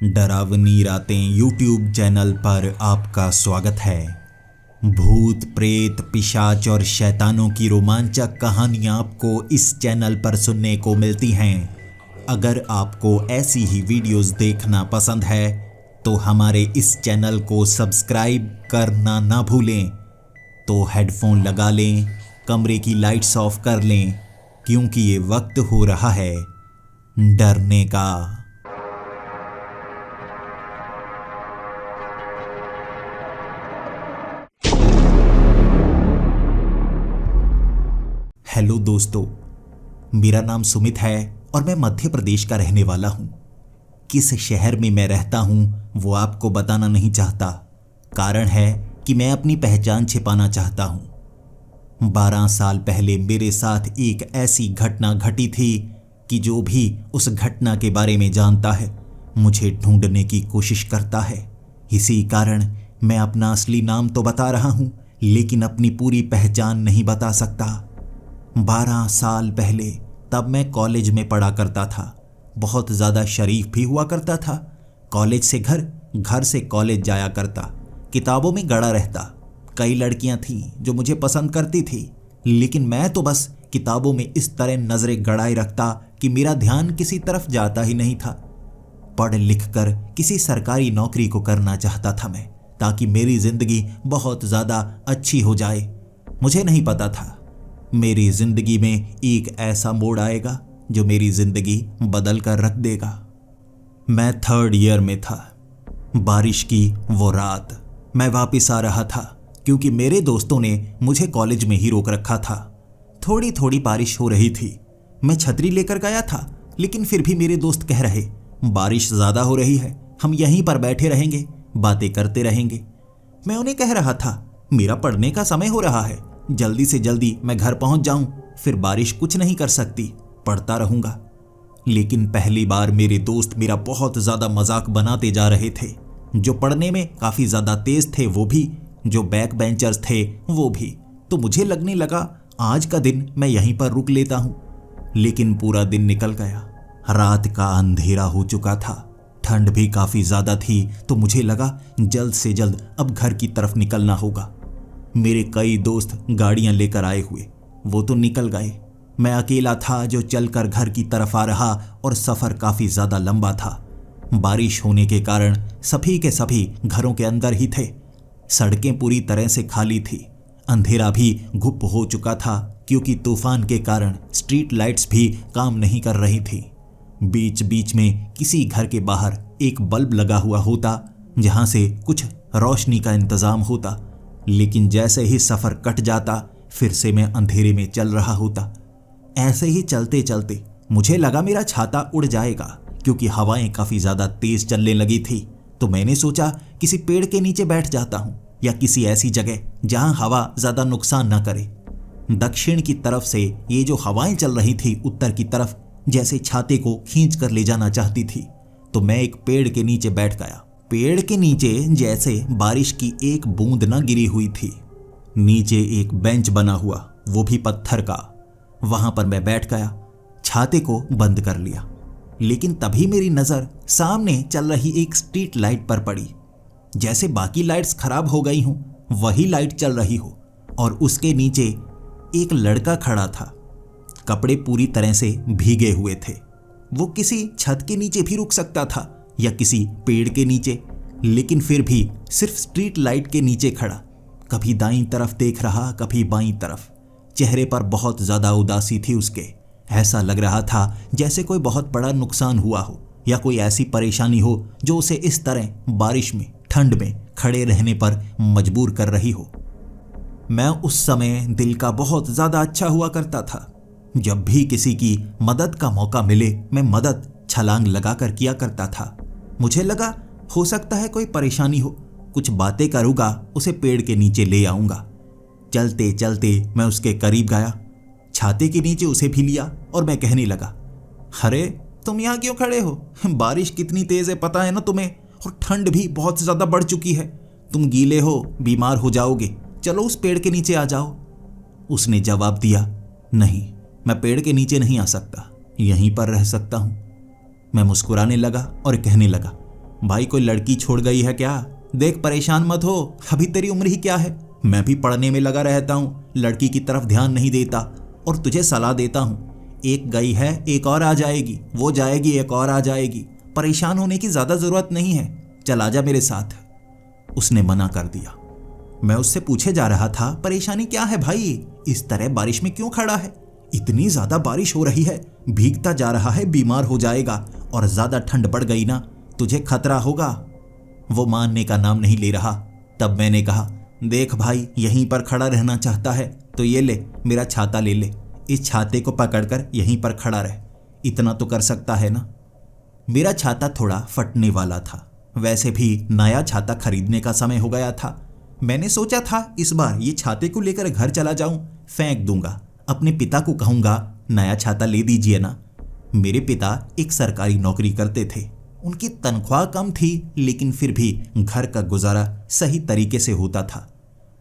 डरावनी रातें YouTube channel पर आपका स्वागत है। भूत प्रेत पिशाच और शैतानों की रोमांचक कहानियां आपको इस चैनल पर सुनने को मिलती हैं। अगर आपको ऐसी ही वीडियोस देखना पसंद है तो हमारे इस चैनल को सब्सक्राइब करना ना भूलें। तो हेडफोन लगा लें, कमरे की लाइट्स ऑफ कर लें, क्योंकि ये वक्त हो रहा है डरने का। हेलो दोस्तों, मेरा नाम सुमित है और मैं मध्य प्रदेश का रहने वाला हूँ। किस शहर में मैं रहता हूँ वो आपको बताना नहीं चाहता। कारण है कि मैं अपनी पहचान छिपाना चाहता हूँ। 12 साल पहले मेरे साथ एक ऐसी घटना घटी थी कि जो भी उस घटना के बारे में जानता है मुझे ढूंढने की कोशिश करता है। इसी कारण मैं अपना असली नाम तो बता रहा हूँ, लेकिन अपनी पूरी पहचान नहीं बता सकता। 12 साल पहले तब मैं कॉलेज में पढ़ा करता था। बहुत ज़्यादा शरीफ भी हुआ करता था। कॉलेज से घर, घर से कॉलेज जाया करता, किताबों में गड़ा रहता। कई लड़कियां थीं जो मुझे पसंद करती थी, लेकिन मैं तो बस किताबों में इस तरह नज़रें गड़ाए रखता कि मेरा ध्यान किसी तरफ जाता ही नहीं था। पढ़ लिख कर किसी सरकारी नौकरी को करना चाहता था मैं, ताकि मेरी ज़िंदगी बहुत ज़्यादा अच्छी हो जाए। मुझे नहीं पता था मेरी जिंदगी में एक ऐसा मोड़ आएगा जो मेरी जिंदगी बदल कर रख देगा। मैं 3rd ईयर में था। बारिश की वो रात मैं वापस आ रहा था, क्योंकि मेरे दोस्तों ने मुझे कॉलेज में ही रोक रखा था। थोड़ी थोड़ी बारिश हो रही थी। मैं छतरी लेकर गया था, लेकिन फिर भी मेरे दोस्त कह रहे बारिश ज़्यादा हो रही है, हम यहीं पर बैठे रहेंगे, बातें करते रहेंगे। मैं उन्हें कह रहा था मेरा पढ़ने का समय हो रहा है, जल्दी से जल्दी मैं घर पहुंच जाऊं, फिर बारिश कुछ नहीं कर सकती, पढ़ता रहूंगा। लेकिन पहली बार मेरे दोस्त मेरा बहुत ज़्यादा मजाक बनाते जा रहे थे। जो पढ़ने में काफ़ी ज़्यादा तेज थे वो भी, जो बैक बेंचर्स थे वो भी। तो मुझे लगने लगा आज का दिन मैं यहीं पर रुक लेता हूँ। लेकिन पूरा दिन निकल गया। रात का अंधेरा हो चुका था, ठंड भी काफ़ी ज़्यादा थी, तो मुझे लगा जल्द से जल्द अब घर की तरफ निकलना होगा। मेरे कई दोस्त गाड़ियां लेकर आए हुए, वो तो निकल गए। मैं अकेला था जो चलकर घर की तरफ आ रहा, और सफ़र काफ़ी ज़्यादा लंबा था। बारिश होने के कारण सभी के सभी घरों के अंदर ही थे। सड़कें पूरी तरह से खाली थी। अंधेरा भी घुप हो चुका था, क्योंकि तूफान के कारण स्ट्रीट लाइट्स भी काम नहीं कर रही थी। बीच बीच में किसी घर के बाहर एक बल्ब लगा हुआ होता, जहाँ से कुछ रोशनी का इंतज़ाम होता। लेकिन जैसे ही सफ़र कट जाता, फिर से मैं अंधेरे में चल रहा होता। ऐसे ही चलते चलते मुझे लगा मेरा छाता उड़ जाएगा, क्योंकि हवाएं काफ़ी ज़्यादा तेज़ चलने लगी थी। तो मैंने सोचा किसी पेड़ के नीचे बैठ जाता हूँ, या किसी ऐसी जगह जहाँ हवा ज़्यादा नुकसान न करे। दक्षिण की तरफ से ये जो हवाएं चल रही थी उत्तर की तरफ, जैसे छाते को खींच कर ले जाना चाहती थी। तो मैं एक पेड़ के नीचे बैठ गया। पेड़ के नीचे जैसे बारिश की एक बूंद न गिरी हुई थी। नीचे एक बेंच बना हुआ, वो भी पत्थर का। वहां पर मैं बैठ गया, छाते को बंद कर लिया। लेकिन तभी मेरी नज़र सामने चल रही एक स्ट्रीट लाइट पर पड़ी। जैसे बाकी लाइट्स खराब हो गई हों, वही लाइट चल रही हो, और उसके नीचे एक लड़का खड़ा था। कपड़े पूरी तरह से भीगे हुए थे। वो किसी छत के नीचे भी रुक सकता था, या किसी पेड़ के नीचे, लेकिन फिर भी सिर्फ स्ट्रीट लाइट के नीचे खड़ा। कभी दाईं तरफ देख रहा, कभी बाईं तरफ। चेहरे पर बहुत ज़्यादा उदासी थी उसके। ऐसा लग रहा था जैसे कोई बहुत बड़ा नुकसान हुआ हो, या कोई ऐसी परेशानी हो जो उसे इस तरह बारिश में, ठंड में खड़े रहने पर मजबूर कर रही हो। मैं उस समय दिल का बहुत ज़्यादा अच्छा हुआ करता था। जब भी किसी की मदद का मौका मिले, मैं मदद छलांग लगाकर किया करता था। मुझे लगा हो सकता है कोई परेशानी हो, कुछ बातें करूँगा, उसे पेड़ के नीचे ले आऊँगा। चलते चलते मैं उसके करीब गया, छाते के नीचे उसे भी लिया, और मैं कहने लगा, अरे तुम यहाँ क्यों खड़े हो? बारिश कितनी तेज़ है पता है ना तुम्हें, और ठंड भी बहुत ज़्यादा बढ़ चुकी है। तुम गीले हो, बीमार हो जाओगे, चलो उस पेड़ के नीचे आ जाओ। उसने जवाब दिया, नहीं, मैं पेड़ के नीचे नहीं आ सकता, यहीं पर रह सकता हूँ। मैं मुस्कुराने लगा और कहने लगा, भाई कोई लड़की छोड़ गई है क्या? देख परेशान मत हो, अभी तेरी उम्र ही क्या है। मैं भी पढ़ने में लगा रहता हूँ, लड़की की तरफ ध्यान नहीं देता और तुझे सलाह देता हूँ। एक गई है एक और आ जाएगी, वो जाएगी एक और आ जाएगी। परेशान होने की ज्यादा जरूरत नहीं है, चल आजा मेरे साथ। उसने मना कर दिया। मैं उससे पूछे जा रहा था, परेशानी क्या है भाई? इस तरह बारिश में क्यों खड़ा है? इतनी ज्यादा बारिश हो रही है, भीगता जा रहा है, बीमार हो जाएगा और ज्यादा ठंड बढ़ गई ना तुझे खतरा होगा। वो मानने का नाम नहीं ले रहा। तब मैंने कहा, देख भाई यहीं पर खड़ा रहना चाहता है तो ये ले, मेरा छाता ले ले, इस छाते को पकड़कर यहीं पर खड़ा रह, इतना तो कर सकता है ना। मेरा छाता थोड़ा फटने वाला था, वैसे भी नया छाता खरीदने का समय हो गया था। मैंने सोचा था इस बार ये छाते को लेकर घर चला जाऊं, फेंक दूंगा, अपने पिता को कहूंगा नया छाता ले दीजिए ना। मेरे पिता एक सरकारी नौकरी करते थे, उनकी तनख्वाह कम थी लेकिन फिर भी घर का गुजारा सही तरीके से होता था।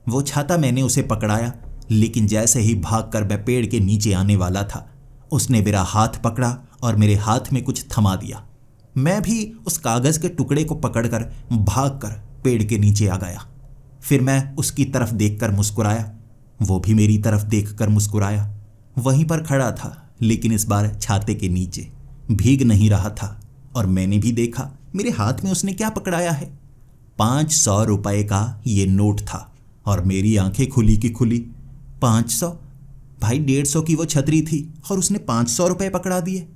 वो छाता मैंने उसे पकड़ाया, लेकिन जैसे ही भागकर मैं पेड़ के नीचे आने वाला था, उसने मेरा हाथ पकड़ा और मेरे हाथ में कुछ थमा दिया। मैं भी उस कागज के टुकड़े को पकड़कर भागकर पेड़ के नीचे आ गया। फिर मैं उसकी तरफ देखकर मुस्कुराया, वो भी मेरी तरफ देखकर मुस्कुराया। वहीं पर खड़ा था, लेकिन इस बार छाते के नीचे, भीग नहीं रहा था। और मैंने भी देखा मेरे हाथ में उसने क्या पकड़ाया है। 500 रुपए का ये नोट था और मेरी आंखें खुली की खुली। 500? भाई 150 की वो छतरी थी और उसने 500 रुपए पकड़ा दिए।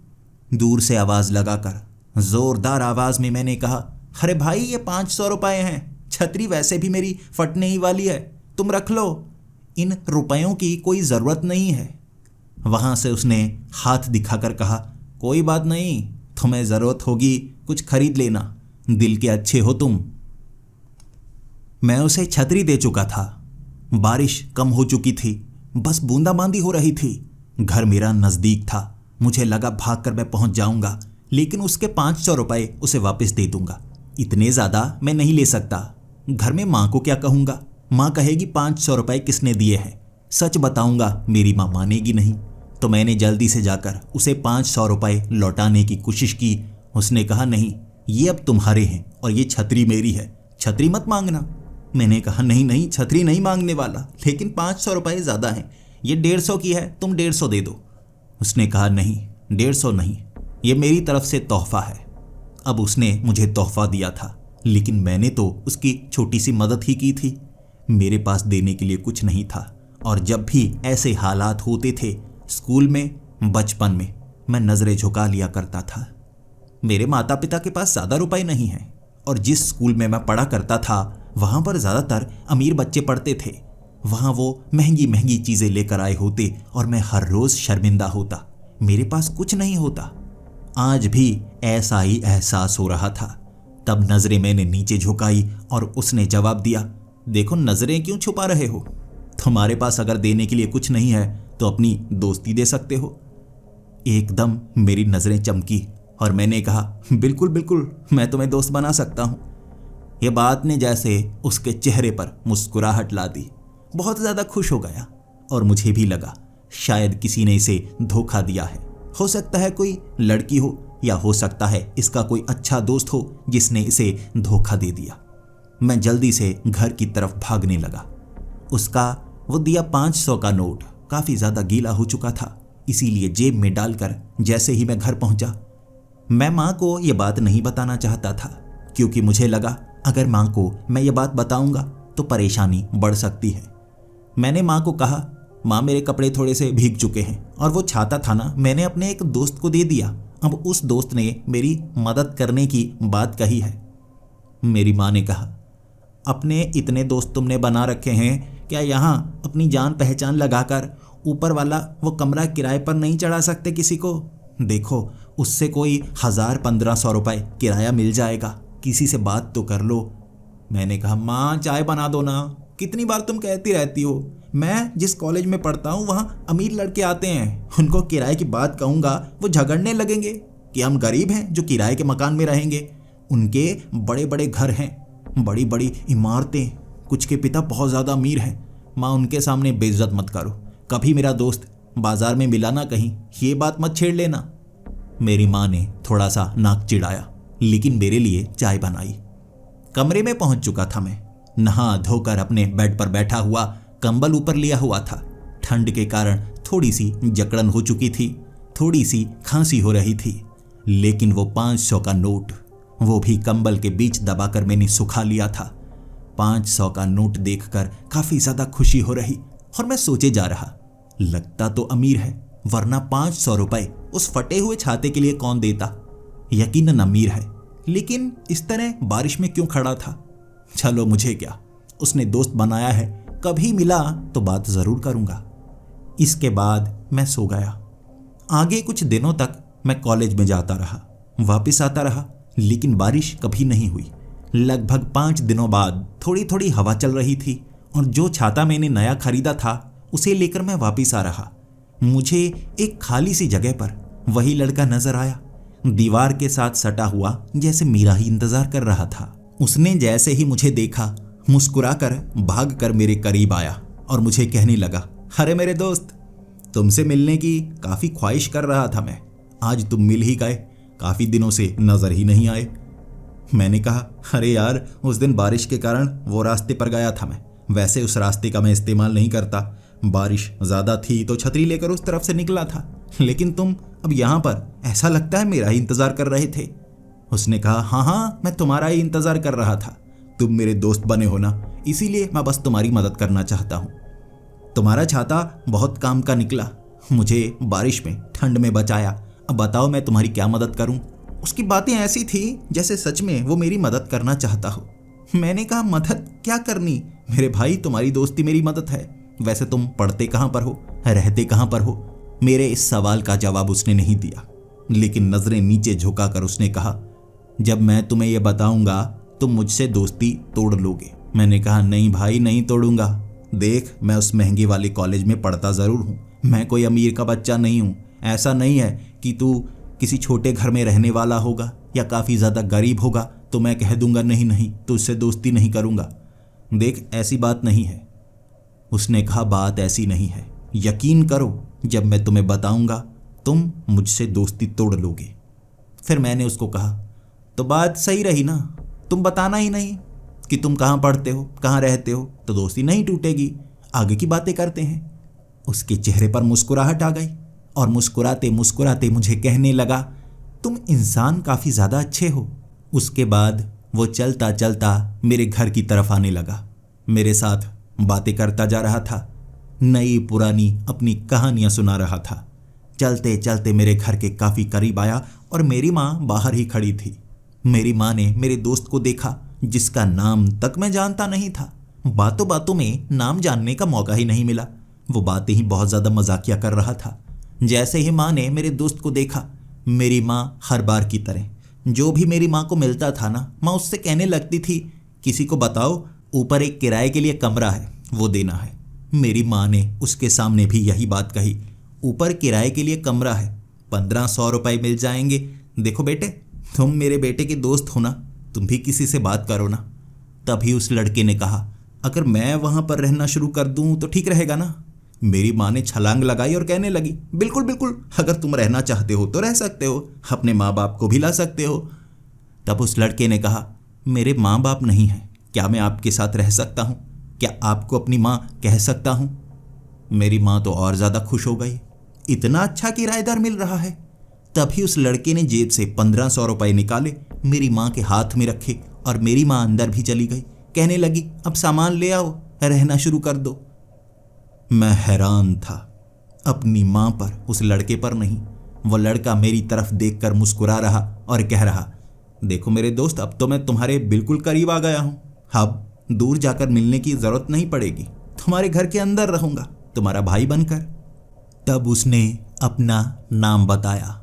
दूर से आवाज लगाकर जोरदार आवाज में मैंने कहा, अरे भाई ये 500 रुपए हैं, छतरी वैसे भी मेरी फटने ही वाली है, तुम रख लो, इन रुपयों की कोई जरूरत नहीं है। वहां से उसने हाथ दिखाकर कहा, कोई बात नहीं, तुम्हें जरूरत होगी कुछ खरीद लेना, दिल के अच्छे हो तुम। मैं उसे छतरी दे चुका था। बारिश कम हो चुकी थी, बस बूंदाबांदी हो रही थी। घर मेरा नजदीक था, मुझे लगा भागकर मैं पहुंच जाऊंगा, लेकिन उसके 500 रुपए उसे वापस दे दूंगा। इतने ज्यादा मैं नहीं ले सकता। घर में माँ को क्या कहूंगा? माँ कहेगी 500 रुपए किसने दिए हैं। सच बताऊंगा मेरी माँ मानेगी नहीं। तो मैंने जल्दी से जाकर उसे 500 रुपए लौटाने की कोशिश की। उसने कहा, नहीं ये अब तुम्हारे हैं और ये छतरी मेरी है, छतरी मत मांगना। मैंने कहा, नहीं नहीं छतरी नहीं मांगने वाला, लेकिन 500 रुपए ज़्यादा हैं, ये 150 की है, तुम 150 दे दो। उसने कहा, नहीं 150 नहीं, ये मेरी तरफ से तोहफा है। अब उसने मुझे तोहफा दिया था, लेकिन मैंने तो उसकी छोटी सी मदद ही की थी। मेरे पास देने के लिए कुछ नहीं था। और जब भी ऐसे हालात होते थे स्कूल में, बचपन में, मैं नज़रें झुका लिया करता था। मेरे माता पिता के पास ज़्यादा रुपए नहीं हैं और जिस स्कूल में मैं पढ़ा करता था वहाँ पर ज़्यादातर अमीर बच्चे पढ़ते थे। वहाँ वो महंगी महंगी चीज़ें लेकर आए होते और मैं हर रोज़ शर्मिंदा होता, मेरे पास कुछ नहीं होता। आज भी ऐसा ही एहसास हो रहा था। तब नज़रें मैंने नीचे झुकाई और उसने जवाब दिया, देखो नज़रें क्यों छुपा रहे हो? तुम्हारे पास अगर देने के लिए कुछ नहीं है तो अपनी दोस्ती दे सकते हो। एकदम मेरी नज़रें चमकी और मैंने कहा, बिल्कुल बिल्कुल, मैं तुम्हें दोस्त बना सकता हूँ। यह बात ने जैसे उसके चेहरे पर मुस्कुराहट ला दी। बहुत ज़्यादा खुश हो गया और मुझे भी लगा शायद किसी ने इसे धोखा दिया है। हो सकता है कोई लड़की हो या हो सकता है इसका कोई अच्छा दोस्त हो जिसने इसे धोखा दे दिया। मैं जल्दी से घर की तरफ भागने लगा। उसका वो दिया 500 का नोट काफ़ी ज़्यादा गीला हो चुका था, इसीलिए जेब में डालकर जैसे ही मैं घर पहुंचा, मैं माँ को ये बात नहीं बताना चाहता था, क्योंकि मुझे लगा अगर माँ को मैं ये बात बताऊंगा तो परेशानी बढ़ सकती है। मैंने माँ को कहा, माँ मेरे कपड़े थोड़े से भीग चुके हैं और वो छाता था ना, मैंने अपने एक दोस्त को दे दिया। अब उस दोस्त ने मेरी मदद करने की बात कही है। मेरी माँ ने कहा, अपने इतने दोस्त तुमने बना रखे हैं, क्या यहाँ अपनी जान पहचान लगाकर ऊपर वाला वो कमरा किराए पर नहीं चढ़ा सकते किसी को? देखो उससे कोई 1000-1500 रुपए किराया मिल जाएगा, किसी से बात तो कर लो। मैंने कहा, माँ चाय बना दो ना, कितनी बार तुम कहती रहती हो। मैं जिस कॉलेज में पढ़ता हूँ वहाँ अमीर लड़के आते हैं, उनको किराए की बात कहूँगा वो झगड़ने लगेंगे कि हम गरीब हैं जो किराए के मकान में रहेंगे। उनके बड़े बड़े घर हैं, बड़ी बड़ी इमारतें, कुछ के पिता बहुत ज़्यादा अमीर हैं। माँ उनके सामने बेइज्जत मत करो, कभी मेरा दोस्त बाजार में मिला ना कहीं, ये बात मत छेड़ लेना। मेरी माँ ने थोड़ा सा नाक चिढ़ाया लेकिन मेरे लिए चाय बनाई। कमरे में पहुंच चुका था मैं। नहा धोकर अपने बेड पर बैठा हुआ, कंबल ऊपर लिया हुआ था। ठंड के कारण थोड़ी सी जकड़न हो चुकी थी, थोड़ी सी खांसी हो रही थी, लेकिन वो 500 का नोट, वो भी कंबल के बीच दबाकर मैंने सुखा लिया था। 500 का नोट देखकर काफी ज्यादा खुशी हो रही और मैं सोचे जा रहा, लगता तो अमीर है, वरना 500 रुपए उस फटे हुए छाते के लिए कौन देता। यकीनन अमीर है, लेकिन इस तरह बारिश में क्यों खड़ा था। चलो मुझे क्या, उसने दोस्त बनाया है, कभी मिला तो बात जरूर करूंगा। इसके बाद मैं सो गया। आगे कुछ दिनों तक मैं कॉलेज में जाता रहा, वापस आता रहा, लेकिन बारिश कभी नहीं हुई। लगभग 5 दिनों बाद थोड़ी थोड़ी हवा चल रही थी और जो छाता मैंने नया खरीदा था उसे लेकर मैं वापस आ रहा। मुझे एक खाली सी जगह पर वही लड़का नजर आया, दीवार के साथ सटा हुआ, जैसे मेरा ही इंतजार कर रहा था। उसने जैसे ही मुझे देखा, मुस्कुराकर भागकर मेरे करीब आया और मुझे कहने लगा, अरे मेरे दोस्त, तुमसे मिलने की काफी ख्वाहिश कर रहा था मैं, आज तुम मिल ही गए, काफी दिनों से नजर ही नहीं आए। मैंने कहा, अरे यार, उस दिन बारिश के कारण वो रास्ते पर गया था मैं, वैसे उस रास्ते का मैं इस्तेमाल नहीं करता, बारिश ज्यादा थी तो छतरी लेकर उस तरफ से निकला था, लेकिन तुम अब यहाँ पर ऐसा लगता है मेरा ही इंतजार कर रहे थे। उसने कहा, हाँ हाँ, मैं तुम्हारा ही इंतजार कर रहा था, तुम मेरे दोस्त बने हो ना, इसीलिए मैं बस तुम्हारी मदद करना चाहता हूँ। तुम्हारा छाता बहुत काम का निकला, मुझे बारिश में ठंड में बचाया, अब बताओ मैं तुम्हारी क्या मदद करूँ। उसकी बातें ऐसी थी जैसे सच में वो मेरी मदद करना चाहता हो। मैंने कहा, मदद क्या करनी मेरे भाई, तुम्हारी दोस्ती मेरी मदद है। वैसे तुम पढ़ते कहाँ पर हो, रहते कहाँ पर हो। मेरे इस सवाल का जवाब उसने नहीं दिया, लेकिन नजरें नीचे झुकाकर उसने कहा, जब मैं तुम्हें यह बताऊंगा तुम मुझसे दोस्ती तोड़ लोगे। मैंने कहा, नहीं भाई, नहीं तोड़ूंगा। देख, मैं उस महंगे वाले कॉलेज में पढ़ता जरूर हूँ, मैं कोई अमीर का बच्चा नहीं हूँ। ऐसा नहीं है कि तू किसी छोटे घर में रहने वाला होगा या काफ़ी ज़्यादा गरीब होगा तो मैं कह दूंगा नहीं नहीं, तो उससे दोस्ती नहीं करूंगा। देख, ऐसी बात नहीं है। उसने कहा, बात ऐसी नहीं है, यकीन करो, जब मैं तुम्हें बताऊंगा तुम मुझसे दोस्ती तोड़ लोगे। फिर मैंने उसको कहा, तो बात सही रही ना, तुम बताना ही नहीं कि तुम कहाँ पढ़ते हो, कहाँ रहते हो, तो दोस्ती नहीं टूटेगी, आगे की बातें करते हैं। उसके चेहरे पर मुस्कुराहट आ गई और मुस्कुराते मुस्कुराते मुझे कहने लगा, तुम इंसान काफ़ी ज़्यादा अच्छे हो। उसके बाद वो चलता चलता मेरे घर की तरफ आने लगा, मेरे साथ बातें करता जा रहा था, नई पुरानी अपनी कहानियाँ सुना रहा था। चलते चलते मेरे घर के काफ़ी करीब आया और मेरी माँ बाहर ही खड़ी थी। मेरी माँ ने मेरे दोस्त को देखा, जिसका नाम तक मैं जानता नहीं था। बातों बातों में नाम जानने का मौका ही नहीं मिला, वो बातें ही बहुत ज़्यादा मजाकिया कर रहा था। जैसे ही माँ ने मेरे दोस्त को देखा, मेरी माँ हर बार की तरह जो भी मेरी माँ को मिलता था ना, माँ उससे कहने लगती थी, किसी को बताओ ऊपर एक किराए के लिए कमरा है, वो देना है। मेरी माँ ने उसके सामने भी यही बात कही, ऊपर किराए के लिए कमरा है, 1500 रुपये मिल जाएंगे। देखो बेटे, तुम मेरे बेटे के दोस्त हो ना, तुम भी किसी से बात करो ना। तभी उस लड़के ने कहा, अगर मैं वहाँ पर रहना शुरू कर दूँ तो ठीक रहेगा ना। मेरी माँ ने छलांग लगाई और कहने लगी, बिल्कुल बिल्कुल, अगर तुम रहना चाहते हो तो रह सकते हो, अपने माँ बाप को भी ला सकते हो। तब उस लड़के ने कहा, मेरे माँ बाप नहीं हैं, क्या मैं आपके साथ रह सकता हूँ? क्या आपको अपनी माँ कह सकता हूँ? मेरी माँ तो और ज़्यादा खुश हो गई, इतना अच्छा किराएदार मिल रहा है। तभी उस लड़के ने जेब से 1500 रुपये निकाले, मेरी माँ के हाथ में रखे और मेरी माँ अंदर भी चली गई। कहने लगी, अब सामान ले आओ, रहना शुरू कर दो। मैं हैरान था, अपनी माँ पर, उस लड़के पर नहीं। वो लड़का मेरी तरफ देखकर मुस्कुरा रहा और कह रहा, देखो मेरे दोस्त, अब तो मैं तुम्हारे बिल्कुल करीब आ गया हूँ, अब दूर जाकर मिलने की ज़रूरत नहीं पड़ेगी, तुम्हारे घर के अंदर रहूँगा, तुम्हारा भाई बनकर। तब उसने अपना नाम बताया,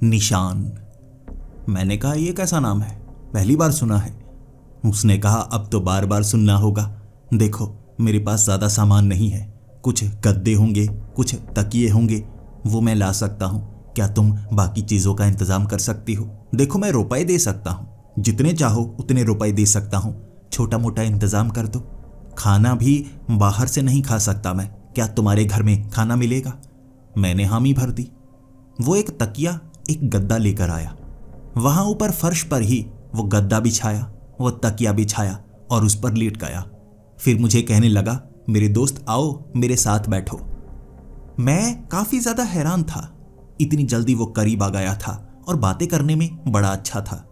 निशान। मैंने कहा, ये कैसा नाम है, पहली बार सुना है। उसने कहा, अब तो बार बार सुनना होगा। देखो, मेरे पास ज़्यादा सामान नहीं है, कुछ गद्दे होंगे, कुछ तकिए होंगे, वो मैं ला सकता हूँ। क्या तुम बाकी चीज़ों का इंतज़ाम कर सकती हो? देखो, मैं रुपए दे सकता हूँ, जितने चाहो उतने रुपए दे सकता हूँ, छोटा मोटा इंतज़ाम कर दो। खाना भी बाहर से नहीं खा सकता मैं, क्या तुम्हारे घर में खाना मिलेगा? मैंने हामी भर दी। वो एक तकिया, एक गद्दा लेकर आया। वहां ऊपर फर्श पर ही वो गद्दा बिछाया, वो तकिया बिछाया और उस पर लेट गया। फिर मुझे कहने लगा, मेरे दोस्त आओ मेरे साथ बैठो। मैं काफी ज्यादा हैरान था, इतनी जल्दी वो करीब आ गया था और बातें करने में बड़ा अच्छा था।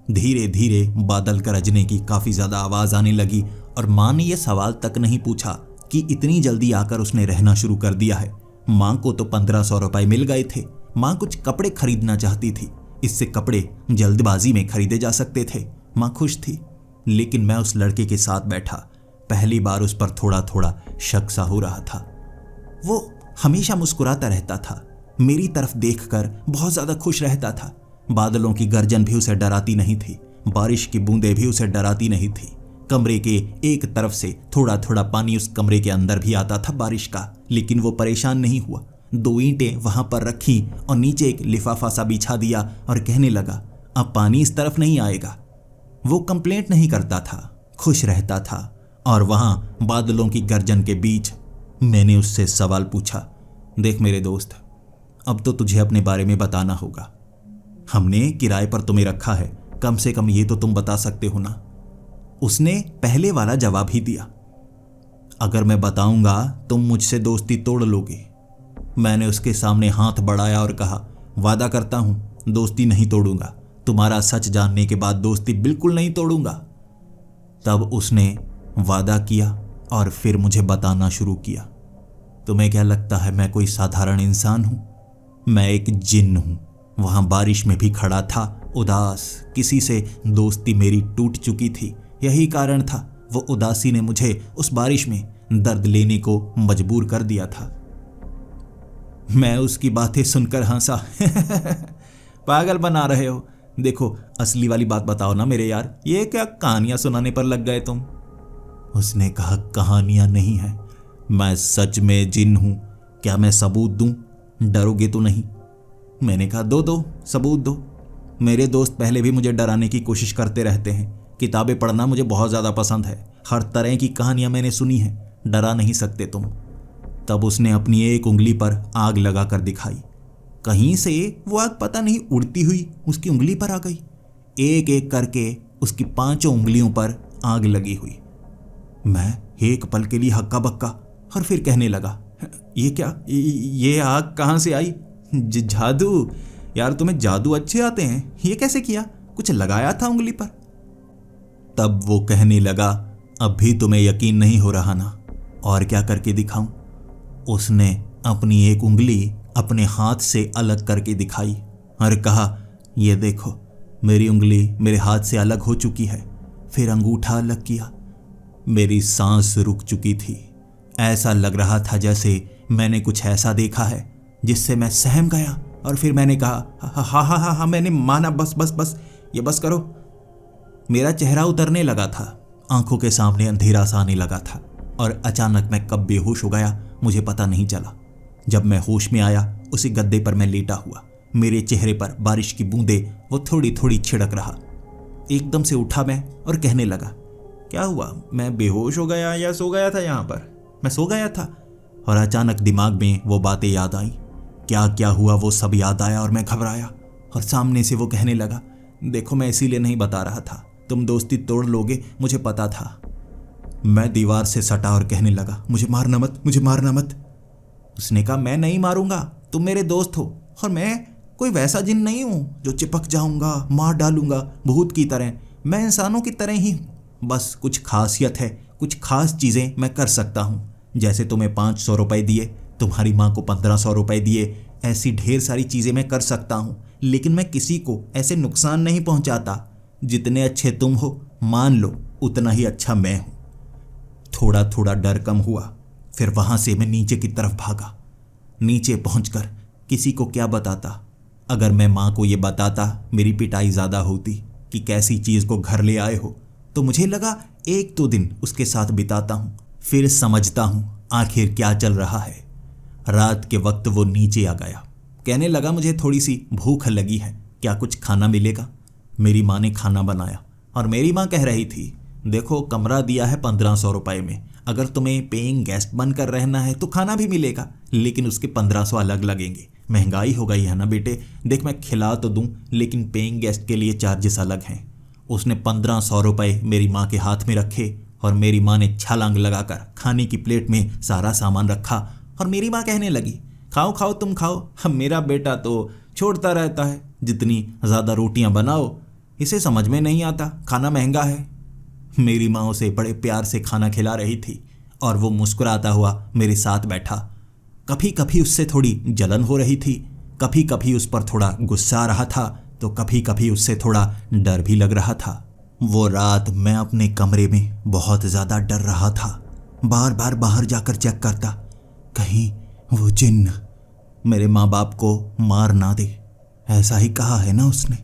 धीरे धीरे बादल गरजने की काफी ज्यादा आवाज आने लगी और माँ ने यह सवाल तक नहीं पूछा कि इतनी जल्दी आकर उसने रहना शुरू कर दिया है। माँ को तो 1500 रुपए मिल गए थे। माँ कुछ कपड़े खरीदना चाहती थी, इससे कपड़े जल्दबाजी में खरीदे जा सकते थे। माँ खुश थी, लेकिन मैं उस लड़के के साथ बैठा पहली बार उस पर थोड़ा थोड़ा शक सा हो रहा था। वो हमेशा मुस्कुराता रहता था, मेरी तरफ देखकर बहुत ज्यादा खुश रहता था। बादलों की गर्जन भी उसे डराती नहीं थी, बारिश की बूंदें भी उसे डराती नहीं थी। कमरे के एक तरफ से थोड़ा थोड़ा पानी उस कमरे के अंदर भी आता था बारिश का, लेकिन वो परेशान नहीं हुआ। 2 ईंटें वहां पर रखी और नीचे एक लिफाफा सा बिछा दिया और कहने लगा, अब पानी इस तरफ नहीं आएगा। वो कंप्लेंट नहीं करता था, खुश रहता था। और वहां बादलों की गर्जन के बीच मैंने उससे सवाल पूछा, देख मेरे दोस्त, अब तो तुझे अपने बारे में बताना होगा। हमने किराए पर तुम्हें रखा है, कम से कम ये तो तुम बता सकते हो ना। उसने पहले वाला जवाब ही दिया, अगर मैं बताऊंगा तुम मुझसे दोस्ती तोड़ लोगे। मैंने उसके सामने हाथ बढ़ाया और कहा, वादा करता हूं दोस्ती नहीं तोड़ूंगा, तुम्हारा सच जानने के बाद दोस्ती बिल्कुल नहीं तोड़ूंगा। तब उसने वादा किया और फिर मुझे बताना शुरू किया, तुम्हें क्या लगता है मैं कोई साधारण इंसान हूं? मैं एक जिन्न हूं। वहां बारिश में भी खड़ा था, उदास, किसी से दोस्ती मेरी टूट चुकी थी। यही कारण था, वो उदासी ने मुझे उस बारिश में दर्द लेने को मजबूर कर दिया था। मैं उसकी बातें सुनकर हंसा। पागल बना रहे हो, देखो असली वाली बात बताओ ना मेरे यार, ये क्या कहानियां सुनाने पर लग गए तुम? उसने कहा, कहानियां नहीं है, मैं सच में जिन हूं। क्या मैं सबूत दूं? डरोगे तो नहीं? मैंने कहा, दो सबूत दो। मेरे दोस्त पहले भी मुझे डराने की कोशिश करते रहते हैं। किताबें पढ़ना मुझे बहुत ज़्यादा पसंद है, हर तरह की कहानियां मैंने सुनी हैं, डरा नहीं सकते तुम। तब उसने अपनी एक उंगली पर आग लगा कर दिखाई। कहीं से वो आग पता नहीं उड़ती हुई उसकी उंगली पर आ गई। एक एक करके उसकी 5 उंगलियों पर आग लगी हुई। मैं एक पल के लिए हक्का बक्का और फिर कहने लगा, ये क्या, ये आग कहाँ से आई? जादू यार, तुम्हें जादू अच्छे आते हैं, ये कैसे किया? कुछ लगाया था उंगली पर? तब वो कहने लगा, अब भी तुम्हें यकीन नहीं हो रहा ना, और क्या करके दिखाऊं? उसने अपनी एक उंगली अपने हाथ से अलग करके दिखाई और कहा, ये देखो मेरी उंगली मेरे हाथ से अलग हो चुकी है। फिर अंगूठा अलग किया। मेरी सांस रुक चुकी थी। ऐसा लग रहा था जैसे मैंने कुछ ऐसा देखा है जिससे मैं सहम गया। और फिर मैंने कहा, हाँ, मैंने माना, बस ये बस करो। मेरा चेहरा उतरने लगा था, आंखों के सामने अंधेरा सा आने लगा था और अचानक मैं कब बेहोश हो गया मुझे पता नहीं चला। जब मैं होश में आया, उसी गद्दे पर मैं लेटा हुआ, मेरे चेहरे पर बारिश की बूंदें वो थोड़ी थोड़ी छिड़क रहा। एकदम से उठा मैं और कहने लगा, क्या हुआ, मैं बेहोश हो गया या सो गया था? यहाँ पर मैं सो गया था। और अचानक दिमाग में वो बातें याद आई, क्या क्या हुआ वो सब याद आया और मैं घबराया। और सामने से वो कहने लगा, देखो मैं इसीलिए नहीं बता रहा था, तुम दोस्ती तोड़ लोगे, मुझे पता था। मैं दीवार से सटा और कहने लगा, मुझे मारना मत। उसने कहा, मैं नहीं मारूंगा, तुम मेरे दोस्त हो और मैं कोई वैसा जिन नहीं हूं जो चिपक जाऊंगा, मार डालूंगा भूत की तरह। मैं इंसानों की तरह ही हूं, बस कुछ खासियत है, कुछ खास चीजें मैं कर सकता हूं। जैसे तुम्हें 500 रुपए दिए, तुम्हारी माँ को 1500 रुपए दिए, ऐसी ढेर सारी चीजें मैं कर सकता हूं। लेकिन मैं किसी को ऐसे नुकसान नहीं पहुंचाता। जितने अच्छे तुम हो, मान लो उतना ही अच्छा मैं हूं। थोड़ा थोड़ा डर कम हुआ। फिर वहां से मैं नीचे की तरफ भागा। नीचे पहुंचकर किसी को क्या बताता? अगर मैं माँ को ये बताता, मेरी पिटाई ज्यादा होती कि कैसी चीज को घर ले आए हो। तो मुझे लगा 1-2 दिन उसके साथ बिताता हूं, फिर समझता हूं आखिर क्या चल रहा है। रात के वक्त वो नीचे आ गया, कहने लगा, मुझे थोड़ी सी भूख लगी है, क्या कुछ खाना मिलेगा? मेरी माँ ने खाना बनाया और मेरी माँ कह रही थी, देखो कमरा दिया है 1500 रुपए में, अगर तुम्हें पेइंग गेस्ट बनकर रहना है तो खाना भी मिलेगा, लेकिन उसके 1500 अलग लगेंगे। महंगाई हो गई है ना बेटे, देख मैं खिला तो दूं लेकिन पेइंग गेस्ट के लिए चार्जेस अलग हैं। उसने 1500 रुपये मेरी माँ के हाथ में रखे और मेरी माँ ने छलांग लगाकर खाने की प्लेट में सारा सामान रखा और मेरी माँ कहने लगी, खाओ खाओ तुम खाओ, हम मेरा बेटा तो छोड़ता रहता है, जितनी ज़्यादा रोटियां बनाओ, इसे समझ में नहीं आता, खाना महंगा है। मेरी माँ उसे बड़े प्यार से खाना खिला रही थी और वो मुस्कुराता हुआ मेरे साथ बैठा। कभी कभी उससे थोड़ी जलन हो रही थी, कभी कभी उस पर थोड़ा गुस्सा आ रहा था, तो कभी कभी उससे थोड़ा डर भी लग रहा था। वो रात मैं अपने कमरे में बहुत ज़्यादा डर रहा था, बार बार बाहर जाकर चेक करता, कहीं वो जिन्न मेरे माँ बाप को मार ना दे। ऐसा ही कहा है ना उसने,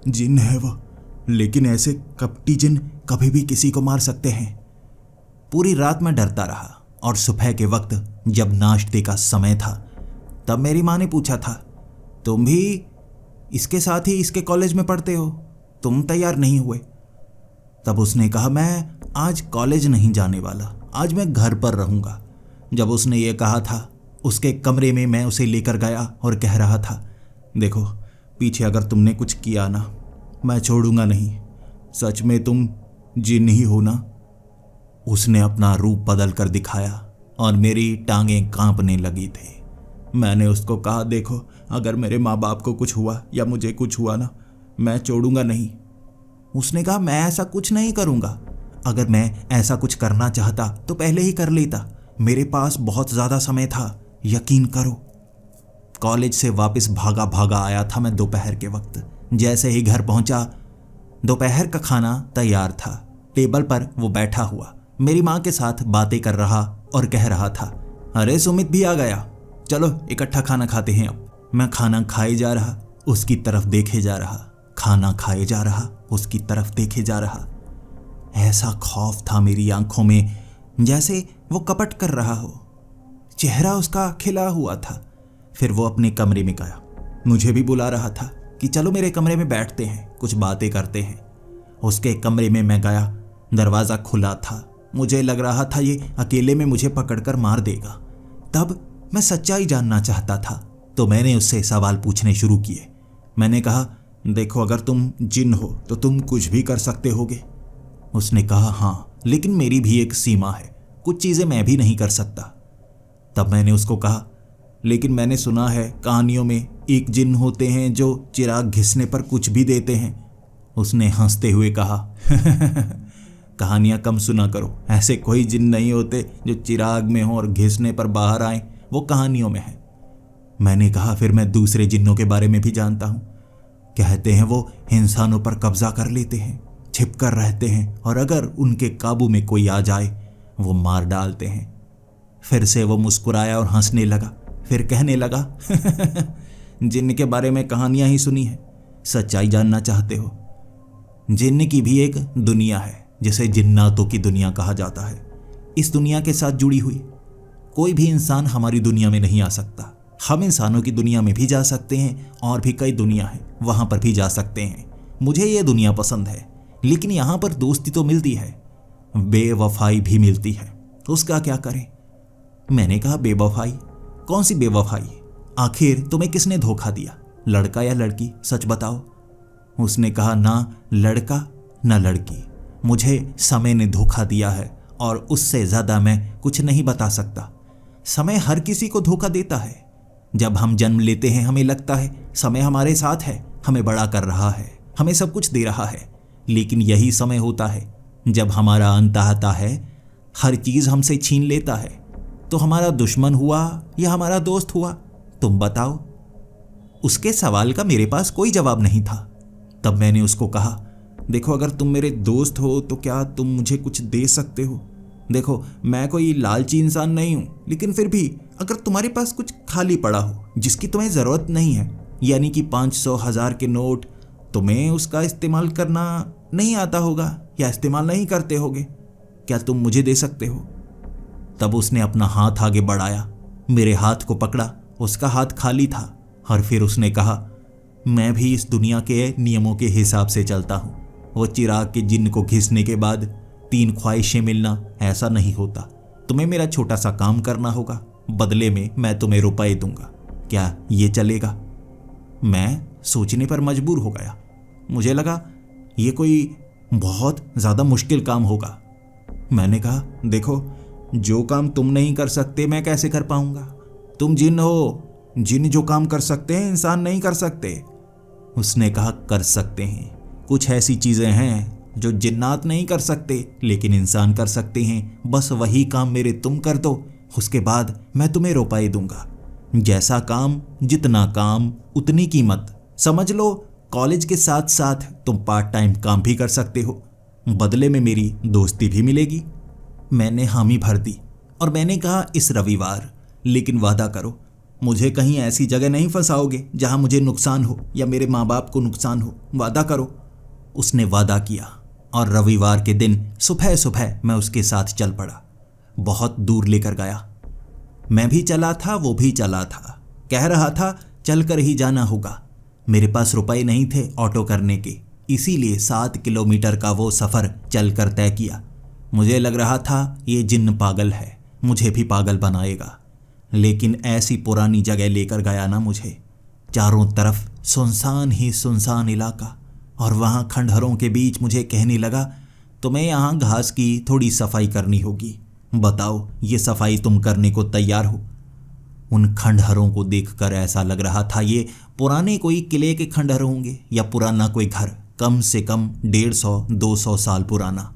जिन्न है वो, लेकिन ऐसे कपटी जिन्न कभी भी किसी को मार सकते हैं। पूरी रात मैं डरता रहा और सुबह के वक्त जब नाश्ते का समय था तब मेरी माँ ने पूछा था, तुम भी इसके साथ ही इसके कॉलेज में पढ़ते हो, तुम तैयार नहीं हुए? तब उसने कहा, मैं आज कॉलेज नहीं जाने वाला, आज मैं घर पर रहूँगा। जब उसने ये कहा था उसके कमरे में मैं उसे लेकर गया और कह रहा था, देखो पीछे अगर तुमने कुछ किया ना, मैं छोड़ूंगा नहीं, सच में तुम जिन ही हो ना। उसने अपना रूप बदल कर दिखाया और मेरी टांगें कांपने लगी थी। मैंने उसको कहा, देखो अगर मेरे माँ बाप को कुछ हुआ या मुझे कुछ हुआ ना, मैं छोड़ूंगा नहीं। उसने कहा, मैं ऐसा कुछ नहीं करूँगा, अगर मैं ऐसा कुछ करना चाहता तो पहले ही कर लेता, मेरे पास बहुत ज़्यादा समय था, यकीन करो। कॉलेज से वापस भागा भागा आया था मैं दोपहर के वक्त। जैसे ही घर पहुंचा, दोपहर का खाना तैयार था, टेबल पर वो बैठा हुआ मेरी माँ के साथ बातें कर रहा और कह रहा था, अरे सुमित भी आ गया, चलो इकट्ठा खाना खाते हैं अब। मैं खाना खाए जा रहा, उसकी तरफ देखे जा रहा, खाना खाए जा रहा, उसकी तरफ देखे जा रहा। ऐसा खौफ था मेरी आंखों में जैसे वो कपट कर रहा हो। चेहरा उसका खिला हुआ था। फिर वो अपने कमरे में गया, मुझे भी बुला रहा था कि चलो मेरे कमरे में बैठते हैं, कुछ बातें करते हैं। उसके कमरे में मैं गया, दरवाज़ा खुला था, मुझे लग रहा था ये अकेले में मुझे पकड़कर मार देगा। तब मैं सच्चाई जानना चाहता था तो मैंने उससे सवाल पूछने शुरू किए। मैंने कहा, देखो अगर तुम जिन हो तो तुम कुछ भी कर सकते होगे। उसने कहा, हाँ लेकिन मेरी भी एक सीमा है, कुछ चीज़ें मैं भी नहीं कर सकता। तब मैंने उसको कहा, लेकिन मैंने सुना है कहानियों में एक जिन होते हैं जो चिराग घिसने पर कुछ भी देते हैं। उसने हंसते हुए कहा, कहानियाँ कम सुना करो, ऐसे कोई जिन नहीं होते जो चिराग में हो और घिसने पर बाहर आए, वो कहानियों में है। मैंने कहा, फिर मैं दूसरे जिन्नों के बारे में भी जानता हूँ, कहते हैं वो इंसानों पर कब्जा कर लेते हैं, छिप कर रहते हैं और अगर उनके काबू में कोई आ जाए वो मार डालते हैं। फिर से वो मुस्कुराया और हंसने लगा, फिर कहने लगा, जिन्न के बारे में कहानियां ही सुनी है, सच्चाई जानना चाहते हो? जिन्न की भी एक दुनिया है जिसे जिन्नातों की दुनिया कहा जाता है। इस दुनिया के साथ जुड़ी हुई कोई भी इंसान हमारी दुनिया में नहीं आ सकता। हम इंसानों की दुनिया में भी जा सकते हैं और भी कई दुनिया है, वहाँ पर भी जा सकते हैं। मुझे ये दुनिया पसंद है, लेकिन यहाँ पर दोस्ती तो मिलती है, बेवफाई भी मिलती है, उसका क्या करें? मैंने कहा, बेवफाई? कौन सी बेवफाई? आखिर तुम्हें किसने धोखा दिया, लड़का या लड़की, सच बताओ। उसने कहा, ना लड़का ना लड़की, मुझे समय ने धोखा दिया है और उससे ज़्यादा मैं कुछ नहीं बता सकता। समय हर किसी को धोखा देता है। जब हम जन्म लेते हैं हमें लगता है समय हमारे साथ है, हमें बड़ा कर रहा है, हमें सब कुछ दे रहा है, लेकिन यही समय होता है जब हमारा अंत आता है, हर चीज़ हमसे छीन लेता है। तो हमारा दुश्मन हुआ या हमारा दोस्त हुआ, तुम बताओ? उसके सवाल का मेरे पास कोई जवाब नहीं था। तब मैंने उसको कहा, देखो अगर तुम मेरे दोस्त हो तो क्या तुम मुझे कुछ दे सकते हो? देखो मैं कोई लालची इंसान नहीं हूँ, लेकिन फिर भी अगर तुम्हारे पास कुछ खाली पड़ा हो जिसकी तुम्हें ज़रूरत नहीं है, यानी कि 500 1000 के नोट, तुम्हें उसका इस्तेमाल करना नहीं आता होगा या इस्तेमाल नहीं करते होगे, क्या तुम मुझे दे सकते हो? तब उसने अपना हाथ आगे बढ़ाया, मेरे हाथ को पकड़ा, उसका हाथ खाली था और फिर उसने कहा, मैं भी इस दुनिया के नियमों के हिसाब से चलता हूँ। वो चिराग के जिन्न को घिसने के बाद 3 ख्वाहिशें मिलना ऐसा नहीं होता। तुम्हें मेरा छोटा सा काम करना होगा, बदले में मैं तुम्हें रुपए दूंगा। क्या ये चलेगा? मैं सोचने पर मजबूर हो गया। मुझे लगा ये कोई बहुत ज़्यादा मुश्किल काम होगा। मैंने कहा, देखो, जो काम तुम नहीं कर सकते मैं कैसे कर पाऊंगा? तुम जिन हो, जिन जो काम कर सकते हैं इंसान नहीं कर सकते। उसने कहा, कर सकते हैं। कुछ ऐसी चीज़ें हैं जो जिन्नात नहीं कर सकते लेकिन इंसान कर सकते हैं। बस वही काम मेरे तुम कर दो, उसके बाद मैं तुम्हें रुपए दूंगा। जैसा काम, जितना काम, उतनी कीमत। समझ लो, कॉलेज के साथ साथ तुम पार्ट टाइम काम भी कर सकते हो। बदले में मेरी दोस्ती भी मिलेगी। मैंने हामी भर दी और मैंने कहा, इस रविवार, लेकिन वादा करो मुझे कहीं ऐसी जगह नहीं फंसाओगे जहां मुझे नुकसान हो या मेरे माँ बाप को नुकसान हो। वादा करो। उसने वादा किया और रविवार के दिन सुबह सुबह मैं उसके साथ चल पड़ा। बहुत दूर लेकर गया। मैं भी चला था, वो भी चला था। कह रहा था चलकर ही जाना होगा। मेरे पास रुपए नहीं थे ऑटो करने के, इसीलिए 7 किलोमीटर का वो सफ़र चलकर तय किया। मुझे लग रहा था ये जिन्न पागल है, मुझे भी पागल बनाएगा। लेकिन ऐसी पुरानी जगह लेकर गया ना मुझे, चारों तरफ सुनसान ही सुनसान इलाका, और वहाँ खंडहरों के बीच मुझे कहने लगा, तुम्हें यहाँ घास की थोड़ी सफाई करनी होगी। बताओ, ये सफाई तुम करने को तैयार हो? उन खंडहरों को देखकर ऐसा लग रहा था ये पुराने कोई किले के खंडहर होंगे या पुराना कोई घर, कम से कम 150-200 साल पुराना।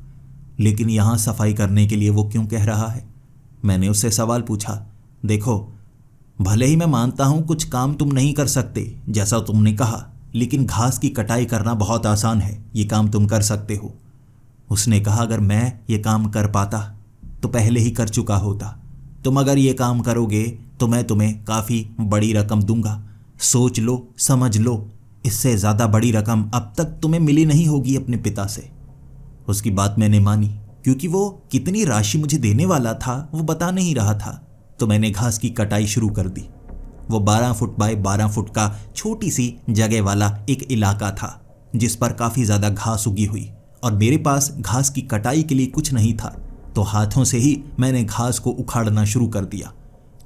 लेकिन यहाँ सफाई करने के लिए वो क्यों कह रहा है? मैंने उससे सवाल पूछा, देखो, भले ही मैं मानता हूँ कुछ काम तुम नहीं कर सकते जैसा तुमने कहा, लेकिन घास की कटाई करना बहुत आसान है, ये काम तुम कर सकते हो। उसने कहा, अगर मैं ये काम कर पाता तो पहले ही कर चुका होता। तुम अगर ये काम करोगे तो मैं तुम्हें काफ़ी बड़ी रकम दूंगा। सोच लो, समझ लो, इससे ज़्यादा बड़ी रकम अब तक तुम्हें मिली नहीं होगी अपने पिता से। उसकी बात मैंने मानी, क्योंकि वो कितनी राशि मुझे देने वाला था वो बता नहीं रहा था। तो मैंने घास की कटाई शुरू कर दी। वो 12 फुट बाय 12 फुट का छोटी सी जगह वाला एक इलाका था जिस पर काफ़ी ज़्यादा घास उगी हुई, और मेरे पास घास की कटाई के लिए कुछ नहीं था, तो हाथों से ही मैंने घास को उखाड़ना शुरू कर दिया।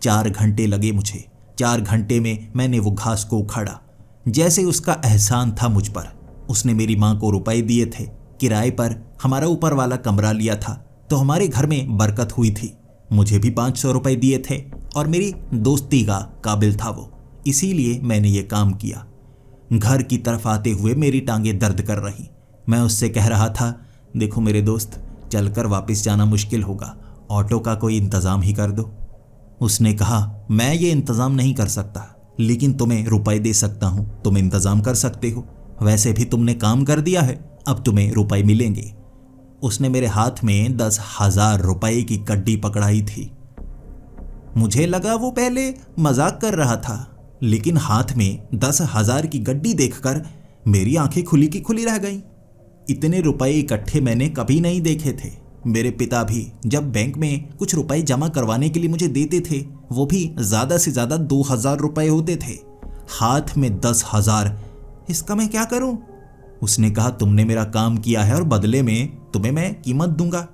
4 घंटे लगे मुझे। 4 घंटे में मैंने वो घास को उखाड़ा। जैसे उसका एहसान था मुझ पर। उसने मेरी माँ को रुपए दिए थे, किराए पर हमारा ऊपर वाला कमरा लिया था, तो हमारे घर में बरकत हुई थी। मुझे भी 500 रुपए दिए थे और मेरी दोस्ती का काबिल था वो, इसीलिए मैंने ये काम किया। घर की तरफ आते हुए मेरी टांगें दर्द कर रही। मैं उससे कह रहा था, देखो मेरे दोस्त, चलकर वापस जाना मुश्किल होगा, ऑटो का कोई इंतज़ाम ही कर दो। उसने कहा, मैं ये इंतज़ाम नहीं कर सकता, लेकिन तुम्हें रुपए दे सकता हूँ, तुम इंतज़ाम कर सकते हो। वैसे भी तुमने काम कर दिया है, अब तुम्हें रुपए मिलेंगे। उसने मेरे हाथ में 10,000 रुपए की कड्डी पकड़ाई थी। मुझे लगा वो पहले मजाक कर रहा था, लेकिन हाथ में 10,000 की गड्डी देखकर मेरी आंखें खुली की खुली रह गईं। इतने रुपए इकट्ठे मैंने कभी नहीं देखे थे। मेरे पिता भी जब बैंक में कुछ रुपए जमा करवाने के लिए मुझे देते थे, वो भी ज़्यादा से ज़्यादा 2,000 रुपए होते थे। हाथ में 10,000, इसका मैं क्या करूं? उसने कहा, तुमने मेरा काम किया है और बदले में तुम्हें मैं कीमत दूंगा।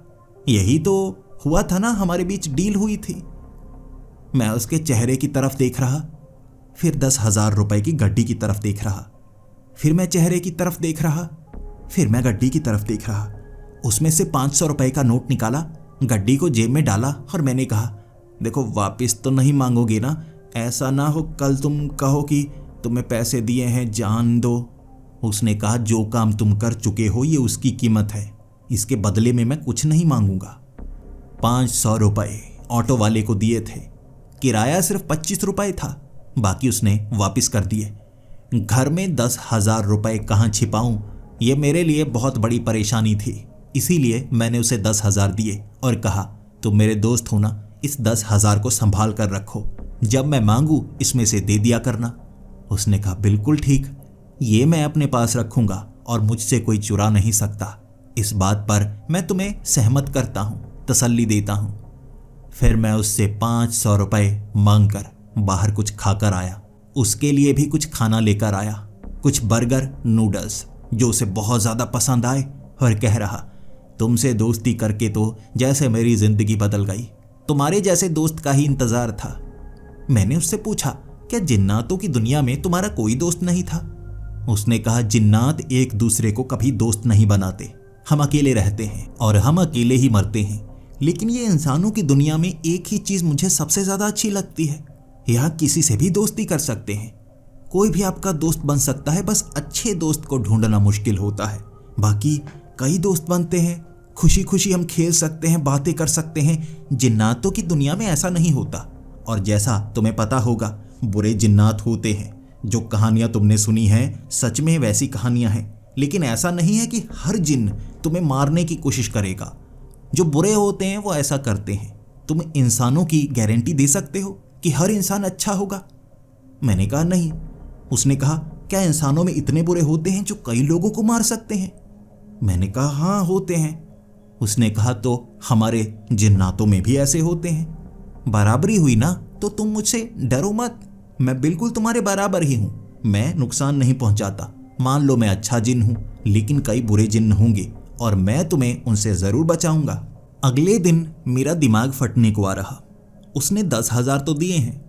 यही तो हुआ था ना, हमारे बीच डील हुई थी। मैं उसके चेहरे की तरफ देख रहा, फिर 10,000 रुपए की गड्डी की तरफ देख रहा, फिर मैं चेहरे की तरफ देख रहा, फिर मैं गड्डी की तरफ देख रहा। उसमें से 500 रुपए का नोट निकाला, गड्डी को जेब में डाला और मैंने कहा, देखो, वापस तो नहीं मांगोगे ना? ऐसा ना हो कल तुम कहो कि तुम्हें पैसे दिए हैं, जान दो। उसने कहा, जो काम तुम कर चुके हो ये उसकी कीमत है, इसके बदले में मैं कुछ नहीं मांगूंगा। 500 रुपए ऑटो वाले को दिए थे। किराया सिर्फ 25 रुपए था, बाकी उसने वापस कर दिए। घर में 10,000 रुपए कहाँ छिपाऊं, ये मेरे लिए बहुत बड़ी परेशानी थी। इसीलिए मैंने उसे 10,000 दिए और कहा, तुम मेरे दोस्त हो ना, इस 10,000 को संभाल कर रखो, जब मैं मांगू इसमें से दे दिया करना। उसने कहा, बिल्कुल ठीक, ये मैं अपने पास रखूंगा और मुझसे कोई चुरा नहीं सकता। इस बात पर मैं तुम्हें सहमत करता हूँ, तसल्ली देता हूँ। फिर मैं उससे 500 रुपए मांग कर बाहर कुछ खाकर आया। उसके लिए भी कुछ खाना लेकर आया, कुछ बर्गर, नूडल्स, जो उसे बहुत ज़्यादा पसंद आए, और कह रहा, तुमसे दोस्ती करके तो जैसे मेरी ज़िंदगी बदल गई। तुम्हारे जैसे दोस्त का ही इंतज़ार था। मैंने उससे पूछा, क्या जिन्नातों की दुनिया में तुम्हारा कोई दोस्त नहीं था? उसने कहा, जिन्नात एक दूसरे को कभी दोस्त नहीं बनाते, हम अकेले रहते हैं और हम अकेले ही मरते हैं। लेकिन ये इंसानों की दुनिया में एक ही चीज मुझे सबसे ज्यादा अच्छी लगती है, यहाँ किसी से भी दोस्ती कर सकते हैं, कोई भी आपका दोस्त बन सकता है, बस अच्छे दोस्त को ढूंढना मुश्किल होता है। बाकी कई दोस्त बनते हैं, खुशी खुशी हम खेल सकते हैं, बातें कर सकते हैं। जिन्नातों की दुनिया में ऐसा नहीं होता। और जैसा तुम्हें पता होगा, बुरे जिन्नात होते हैं। जो कहानियां तुमने सुनी हैं सच में वैसी कहानियां हैं, लेकिन ऐसा नहीं है कि हर जिन्न तुम्हें मारने की कोशिश करेगा। जो बुरे होते हैं वो ऐसा करते हैं। तुम इंसानों की गारंटी दे सकते हो कि हर इंसान अच्छा होगा? मैंने कहा नहीं। उसने कहा, क्या इंसानों में इतने बुरे होते हैं जो कई लोगों को मार सकते हैं? मैंने कहा हाँ होते हैं। उसने कहा, तो हमारे जिन्नातों में भी ऐसे होते हैं। बराबरी हुई ना, तो तुम मुझसे डरो मत, मैं बिल्कुल तुम्हारे बराबर ही हूं, मैं नुकसान नहीं पहुंचाता। मान लो मैं अच्छा जिन हूं, लेकिन कई बुरे जिन्न होंगे और मैं तुम्हें उनसे जरूर बचाऊंगा। अगले दिन मेरा दिमाग फटने को आ रहा। उसने 10,000 तो दिए हैं,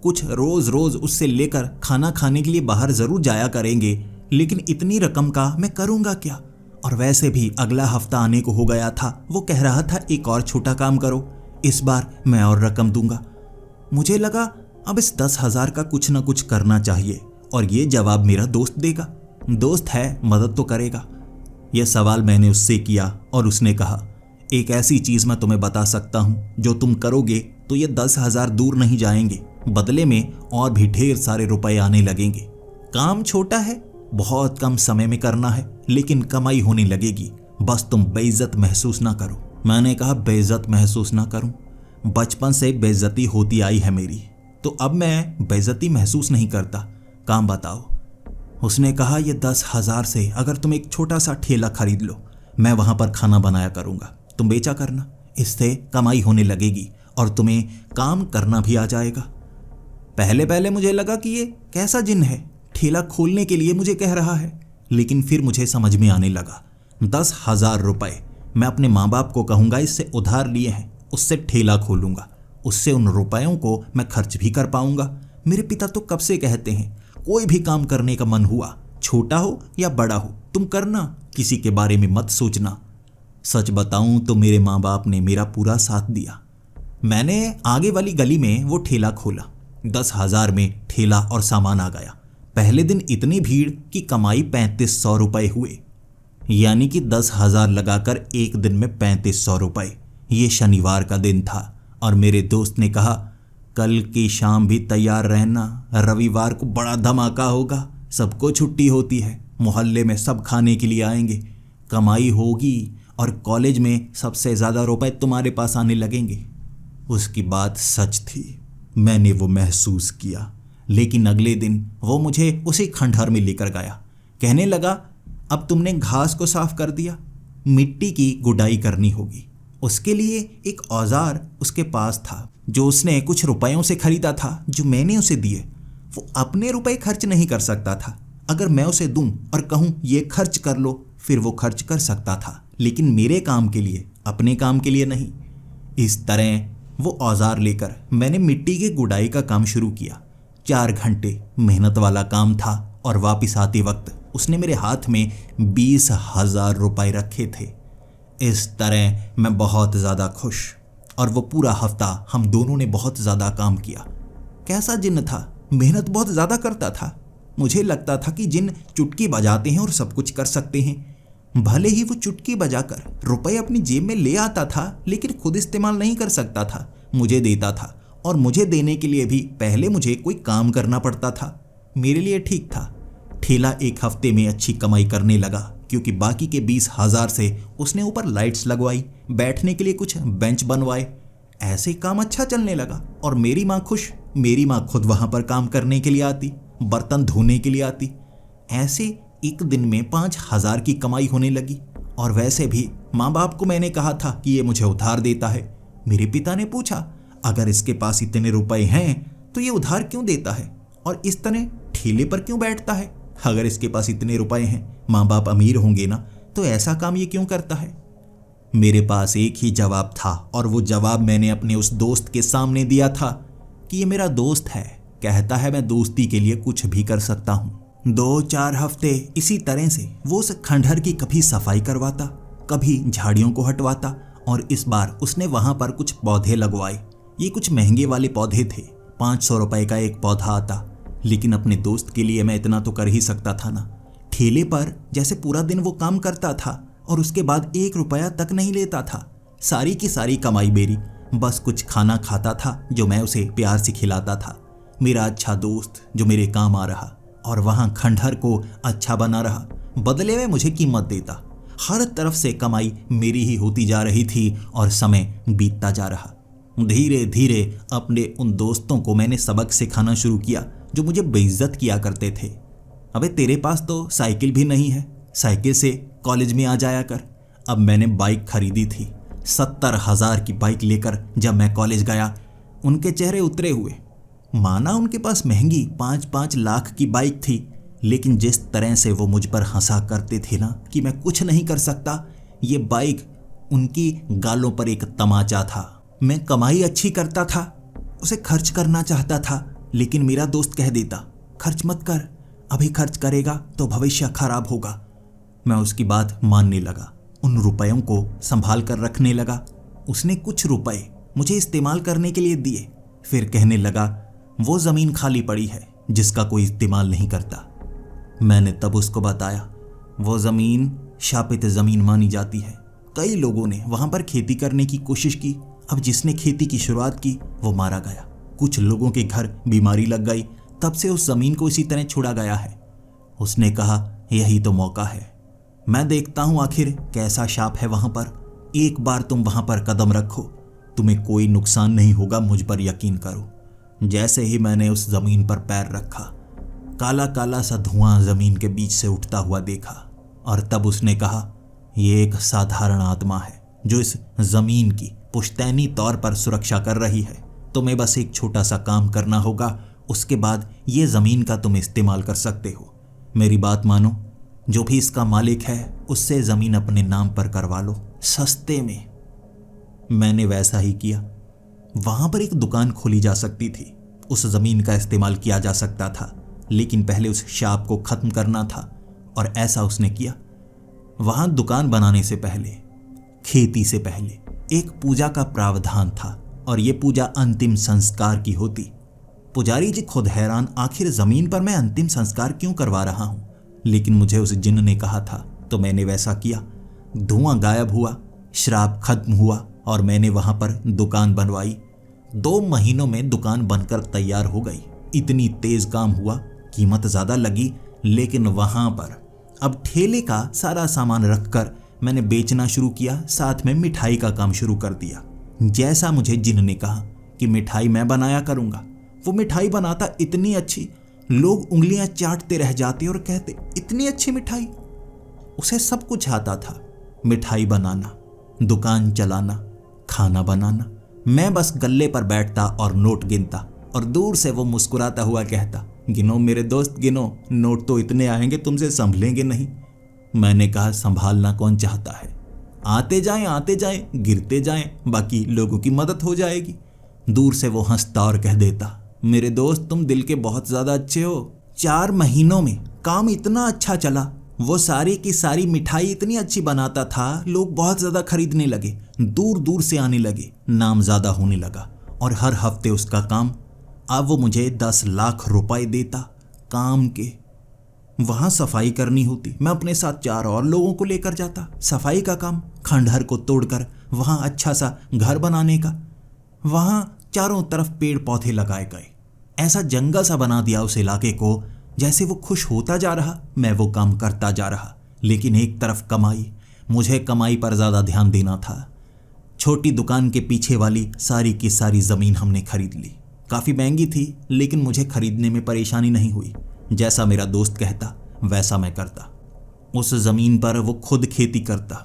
कुछ रोज रोज उससे लेकर खाना खाने के लिए बाहर जरूर जाया करेंगे, लेकिन इतनी रकम का मैं करूंगा क्या? और वैसे भी अगला हफ्ता आने को हो गया था। वो कह रहा था एक और छोटा काम करो, इस बार मैं और रकम दूंगा। मुझे लगा अब इस 10,000 का कुछ ना कुछ करना चाहिए, और ये जवाब मेरा दोस्त देगा। दोस्त है, मदद तो करेगा। यह सवाल मैंने उससे किया और उसने कहा, एक ऐसी चीज मैं तुम्हें बता सकता हूं, जो तुम करोगे तो ये 10,000 दूर नहीं जाएंगे, बदले में और भी ढेर सारे रुपए आने लगेंगे। काम छोटा है, बहुत कम समय में करना है, लेकिन कमाई होने लगेगी, बस तुम बेइज्जत महसूस ना करो। मैंने कहा, बेइज्जत महसूस ना करूं? बचपन से बेइज्जती होती आई है मेरी, तो अब मैं बेइज्जती महसूस नहीं करता। काम बताओ। उसने कहा, ये 10,000 से अगर तुम एक छोटा सा ठेला खरीद लो, मैं वहां पर खाना बनाया करूंगा, तुम बेचा करना, इससे कमाई होने लगेगी और तुम्हें काम करना भी आ जाएगा। पहले पहले मुझे लगा कि ये कैसा जिन है, ठेला खोलने के लिए मुझे कह रहा है, लेकिन फिर मुझे समझ में आने लगा। 10,000 रुपए मैं अपने माँ बाप को कहूँगा इससे उधार लिए हैं, उससे ठेला खोलूँगा, उससे उन रुपयों को मैं खर्च भी कर पाऊँगा। मेरे पिता तो कब से कहते हैं, कोई भी काम करने का मन हुआ, छोटा हो या बड़ा हो, तुम करना, किसी के बारे में मत सोचना। सच बताऊं तो मेरे माँ बाप ने मेरा पूरा साथ दिया। मैंने आगे वाली गली में वो ठेला खोला। 10,000 में ठेला और सामान आ गया। पहले दिन इतनी भीड़ कि कमाई 3500 रुपए हुए, यानी कि 10,000 लगाकर एक दिन में 3500 रुपए। ये शनिवार का दिन था और मेरे दोस्त ने कहा, कल की शाम भी तैयार रहना, रविवार को बड़ा धमाका होगा, सबको छुट्टी होती है, मोहल्ले में सब खाने के लिए आएंगे, कमाई होगी और कॉलेज में सबसे ज़्यादा रुपए तुम्हारे पास आने लगेंगे। उसकी बात सच थी, मैंने वो महसूस किया। लेकिन अगले दिन वो मुझे उसी खंडहर में लेकर गया। कहने लगा, अब तुमने घास को साफ कर दिया, मिट्टी की गुडाई करनी होगी। उसके लिए एक औजार उसके पास था जो उसने कुछ रुपयों से खरीदा था, जो मैंने उसे दिए। वो अपने रुपए खर्च नहीं कर सकता था। अगर मैं उसे दूं और कहूं ये खर्च कर लो, फिर वो खर्च कर सकता था, लेकिन मेरे काम के लिए, अपने काम के लिए नहीं। इस तरह वो औजार लेकर मैंने मिट्टी की गुडाई का काम शुरू किया। 4 घंटे मेहनत वाला काम था और वापस आते वक्त उसने मेरे हाथ में 20,000 रुपए रखे थे। इस तरह मैं बहुत ज़्यादा खुश, और वो पूरा हफ्ता हम दोनों ने बहुत ज़्यादा काम किया। कैसा जिन्न था, मेहनत बहुत ज़्यादा करता था। मुझे लगता था कि जिन्न चुटकी बजाते हैं और सब कुछ कर सकते हैं। भले ही वो चुटकी बजाकर रुपए अपनी जेब में ले आता था, लेकिन खुद इस्तेमाल नहीं कर सकता था, मुझे देता था, और मुझे देने के लिए भी पहले मुझे कोई काम करना पड़ता था। मेरे लिए ठीक था। ठेला एक हफ्ते में अच्छी कमाई करने लगा, क्योंकि बाकी के 20,000 से उसने ऊपर लाइट्स लगवाई, बैठने के लिए कुछ बेंच बनवाए। ऐसे काम अच्छा चलने लगा और मेरी माँ खुश। मेरी माँ खुद वहाँ पर काम करने के लिए आती, बर्तन धोने के लिए आती। ऐसे एक दिन में 5,000 की कमाई होने लगी। और वैसे भी माँ बाप को मैंने कहा था कि ये मुझे उधार देता है। मेरे पिता ने पूछा, अगर इसके पास इतने रुपए हैं तो ये उधार क्यों देता है और इस तरह ठेले पर क्यों बैठता है? अगर इसके पास इतने रुपए हैं, माँ बाप अमीर होंगे ना, तो ऐसा काम ये क्यों करता है? मेरे पास एक ही जवाब था, और वो जवाब मैंने अपने उस दोस्त के सामने दिया था कि ये मेरा दोस्त है, कहता है मैं दोस्ती के लिए कुछ भी कर सकता हूँ। 2-4 हफ्ते इसी तरह से वो उस खंडहर की कभी सफाई करवाता, कभी झाड़ियों को हटवाता, और इस बार उसने वहां पर कुछ पौधे लगवाए। ये कुछ महंगे वाले पौधे थे, 500 रुपए का एक पौधा आता, लेकिन अपने दोस्त के लिए मैं इतना तो कर ही सकता था ना। ठेले पर जैसे पूरा दिन वो काम करता था और उसके बाद 1 रुपया तक नहीं लेता था। सारी की सारी कमाई मेरी, बस कुछ खाना खाता था जो मैं उसे प्यार से खिलाता था। मेरा अच्छा दोस्त जो मेरे काम आ रहा और वहां खंडहर को अच्छा बना रहा, बदले में मुझे कीमत देता। हर तरफ से कमाई मेरी ही होती जा रही थी और समय बीतता जा रहा। धीरे धीरे अपने उन दोस्तों को मैंने सबक सिखाना शुरू किया जो मुझे बेइज्जत किया करते थे। अबे तेरे पास तो साइकिल भी नहीं है, साइकिल से कॉलेज में आ जाया कर। अब मैंने बाइक खरीदी थी, 70,000 की बाइक लेकर जब मैं कॉलेज गया, उनके चेहरे उतरे हुए। माना उनके पास महंगी 5-5 लाख की बाइक थी, लेकिन जिस तरह से वो मुझ पर हंसा करते थे ना कि मैं कुछ नहीं कर सकता, ये बाइक उनकी गालों पर एक तमाचा था। मैं कमाई अच्छी करता था, उसे खर्च करना चाहता था, लेकिन मेरा दोस्त कह देता खर्च मत कर, अभी खर्च करेगा तो भविष्य खराब होगा। मैं उसकी बात मानने लगा, उन रुपयों को संभाल कर रखने लगा। उसने कुछ रुपए मुझे इस्तेमाल करने के लिए दिए, फिर कहने लगा वो ज़मीन खाली पड़ी है जिसका कोई इस्तेमाल नहीं करता। मैंने तब उसको बताया वो ज़मीन शापित ज़मीन मानी जाती है, कई लोगों ने वहाँ पर खेती करने की कोशिश की। अब जिसने खेती की शुरुआत की वो मारा गया, कुछ लोगों के घर बीमारी लग गई, तब से उस ज़मीन को इसी तरह छोड़ा गया है। उसने कहा यही तो मौका है, मैं देखता हूँ आखिर कैसा शाप है वहाँ पर। एक बार तुम वहाँ पर कदम रखो, तुम्हें कोई नुकसान नहीं होगा, मुझ पर यकीन करो। जैसे ही मैंने उस ज़मीन पर पैर रखा, काला काला सा धुआं ज़मीन के बीच से उठता हुआ देखा, और तब उसने कहा ये एक साधारण आत्मा है जो इस ज़मीन की पुश्तैनी तौर पर सुरक्षा कर रही है। तुम्हें बस एक छोटा सा काम करना होगा, उसके बाद ये ज़मीन का तुम इस्तेमाल कर सकते हो। मेरी बात मानो, जो भी इसका मालिक है उससे ज़मीन अपने नाम पर करवा लो सस्ते में। मैंने वैसा ही किया। वहाँ पर एक दुकान खोली जा सकती थी, उस ज़मीन का इस्तेमाल किया जा सकता था, लेकिन पहले उस शाप को ख़त्म करना था, और ऐसा उसने किया। वहाँ दुकान बनाने से पहले, खेती से पहले एक पूजा का प्रावधान था, और ये पूजा अंतिम संस्कार की होती। पुजारी जी खुद हैरान, आखिर ज़मीन पर मैं अंतिम संस्कार क्यों करवा रहा हूँ, लेकिन मुझे उस जिन्न ने कहा था तो मैंने वैसा किया। धुआं गायब हुआ, श्राप खत्म हुआ, और मैंने वहाँ पर दुकान बनवाई। 2 महीनों में दुकान बनकर तैयार हो गई। इतनी तेज काम हुआ, कीमत ज़्यादा लगी, लेकिन वहाँ पर अब ठेले का सारा सामान रखकर मैंने बेचना शुरू किया, साथ में मिठाई का काम शुरू कर दिया। जैसा मुझे जिन्न ने कहा कि मिठाई मैं बनाया करूँगा, वो मिठाई बनाता इतनी अच्छी, लोग उंगलियां चाटते रह जाते और कहते इतनी अच्छी मिठाई। उसे सब कुछ आता था, मिठाई बनाना, दुकान चलाना, खाना बनाना। मैं बस गल्ले पर बैठता और नोट गिनता, और दूर से वो मुस्कुराता हुआ कहता गिनो मेरे दोस्त गिनो, नोट तो इतने आएंगे तुमसे संभलेंगे नहीं। मैंने कहा संभालना कौन चाहता है, आते जाएं गिरते जाएं, बाकी लोगों की मदद हो जाएगी। दूर से वो हंसता और कह देता मेरे दोस्त तुम दिल के बहुत ज़्यादा अच्छे हो। 4 महीनों में काम इतना अच्छा चला, वो सारी की सारी मिठाई इतनी अच्छी बनाता था, लोग बहुत ज़्यादा खरीदने लगे, दूर दूर से आने लगे, नाम ज़्यादा होने लगा, और हर हफ्ते उसका काम। अब वो मुझे 10 लाख रुपए देता काम के। वहाँ सफाई करनी होती, मैं अपने साथ 4 और लोगों को लेकर जाता, सफाई का काम, खंडहर को तोड़कर वहाँ अच्छा सा घर बनाने का। वहाँ चारों तरफ पेड़ पौधे लगाए गए, ऐसा जंगल सा बना दिया उस इलाके को। जैसे वो खुश होता जा रहा, मैं वो काम करता जा रहा, लेकिन एक तरफ कमाई, मुझे कमाई पर ज़्यादा ध्यान देना था। छोटी दुकान के पीछे वाली सारी की सारी ज़मीन हमने खरीद ली। काफ़ी महंगी थी, लेकिन मुझे खरीदने में परेशानी नहीं हुई। जैसा मेरा दोस्त कहता वैसा मैं करता। उस ज़मीन पर वो खुद खेती करता,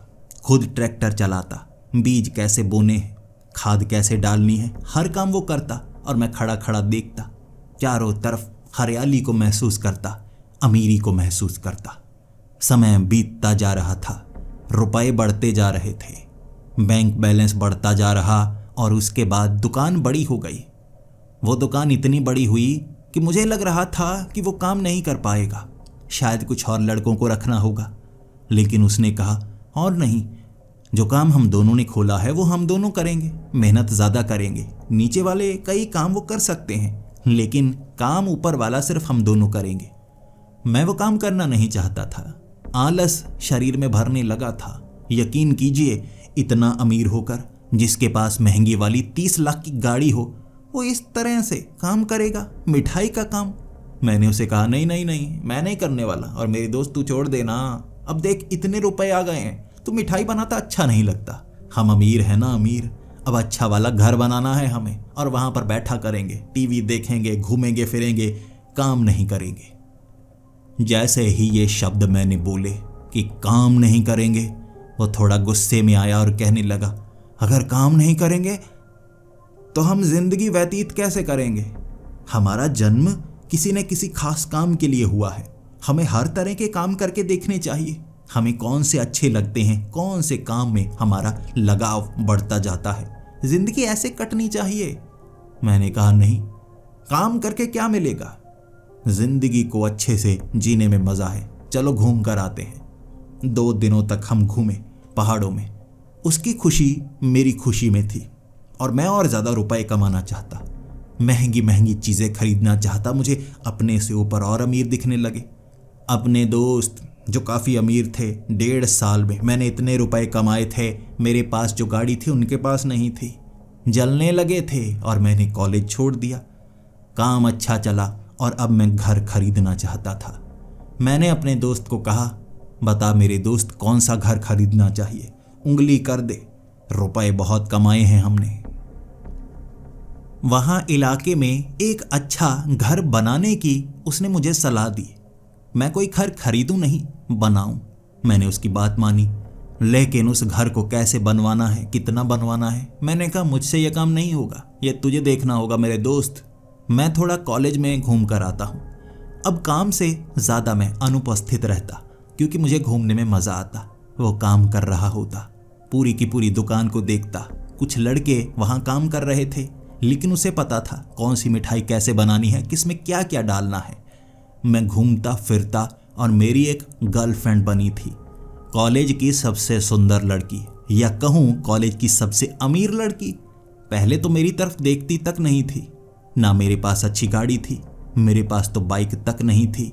खुद ट्रैक्टर चलाता, बीज कैसे बोने हैं, खाद कैसे डालनी है, हर काम वो करता, और मैं खड़ा खड़ा देखता। चारों तरफ हरियाली को महसूस करता, अमीरी को महसूस करता। समय बीतता जा रहा था, रुपए बढ़ते जा रहे थे, बैंक बैलेंस बढ़ता जा रहा, और उसके बाद दुकान बड़ी हो गई। वो दुकान इतनी बड़ी हुई कि मुझे लग रहा था कि वो काम नहीं कर पाएगा, शायद कुछ और लड़कों को रखना होगा। लेकिन उसने कहा, और नहीं, जो काम हम दोनों ने खोला है वो हम दोनों करेंगे, मेहनत ज़्यादा करेंगे। नीचे वाले कई काम वो कर सकते हैं, लेकिन काम ऊपर वाला सिर्फ हम दोनों करेंगे। मैं वो काम करना नहीं चाहता था। आलस शरीर में भरने लगा था। यकीन कीजिए, इतना अमीर होकर जिसके पास महंगी वाली 30 लाख की गाड़ी हो, वो इस तरह से काम करेगा, मिठाई का काम। मैंने उसे कहा, नहीं नहीं नहीं, मैं नहीं करने वाला। और मेरी दोस्त, तू छोड़ देना, अब देख इतने रुपए आ गए हैं, तो मिठाई बनाता अच्छा नहीं लगता। हम अमीर हैं ना, अमीर। अब अच्छा वाला घर बनाना है हमें, और वहां पर बैठा करेंगे, टीवी देखेंगे, घूमेंगे फिरेंगे, काम नहीं करेंगे। जैसे ही ये शब्द मैंने बोले कि काम नहीं करेंगे, वो थोड़ा गुस्से में आया और कहने लगा, अगर काम नहीं करेंगे तो हम जिंदगी व्यतीत कैसे करेंगे? हमारा जन्म किसी न किसी खास काम के लिए हुआ है। हमें हर तरह के काम करके देखने चाहिए, हमें कौन से अच्छे लगते हैं, कौन से काम में हमारा लगाव बढ़ता जाता है। जिंदगी ऐसे कटनी चाहिए। मैंने कहा, नहीं, काम करके क्या मिलेगा? जिंदगी को अच्छे से जीने में मजा है, चलो घूम कर आते हैं। 2 दिनों तक हम घूमे पहाड़ों में। उसकी खुशी मेरी खुशी में थी, और मैं और ज्यादा रुपए कमाना चाहता, महंगी महंगी चीजें खरीदना चाहता। मुझे अपने से ऊपर और अमीर दिखने लगे। अपने दोस्त जो काफ़ी अमीर थे, 1.5 साल में मैंने इतने रुपए कमाए थे, मेरे पास जो गाड़ी थी उनके पास नहीं थी। जलने लगे थे और मैंने कॉलेज छोड़ दिया। काम अच्छा चला और अब मैं घर खरीदना चाहता था। मैंने अपने दोस्त को कहा, बता मेरे दोस्त, कौन सा घर खरीदना चाहिए? उंगली कर दे, रुपए बहुत कमाए हैं हमने। वहाँ इलाके में एक अच्छा घर बनाने की उसने मुझे सलाह दी। मैं कोई घर खरीदूं नहीं, बनाऊं। मैंने उसकी बात मानी, लेकिन उस घर को कैसे बनवाना है, कितना बनवाना है, मैंने कहा मुझसे यह काम नहीं होगा, ये तुझे देखना होगा मेरे दोस्त। मैं थोड़ा कॉलेज में घूम कर आता हूँ। अब काम से ज़्यादा मैं अनुपस्थित रहता, क्योंकि मुझे घूमने में मज़ा आता। वो काम कर रहा होता, पूरी की पूरी दुकान को देखता। कुछ लड़के वहाँ काम कर रहे थे, लेकिन उसे पता था कौन सी मिठाई कैसे बनानी है, किसमें क्या क्या डालना है। मैं घूमता फिरता और मेरी एक गर्लफ्रेंड बनी थी, कॉलेज की सबसे सुंदर लड़की, या कहूँ कॉलेज की सबसे अमीर लड़की। पहले तो मेरी तरफ देखती तक नहीं थी, ना मेरे पास अच्छी गाड़ी थी, मेरे पास तो बाइक तक नहीं थी।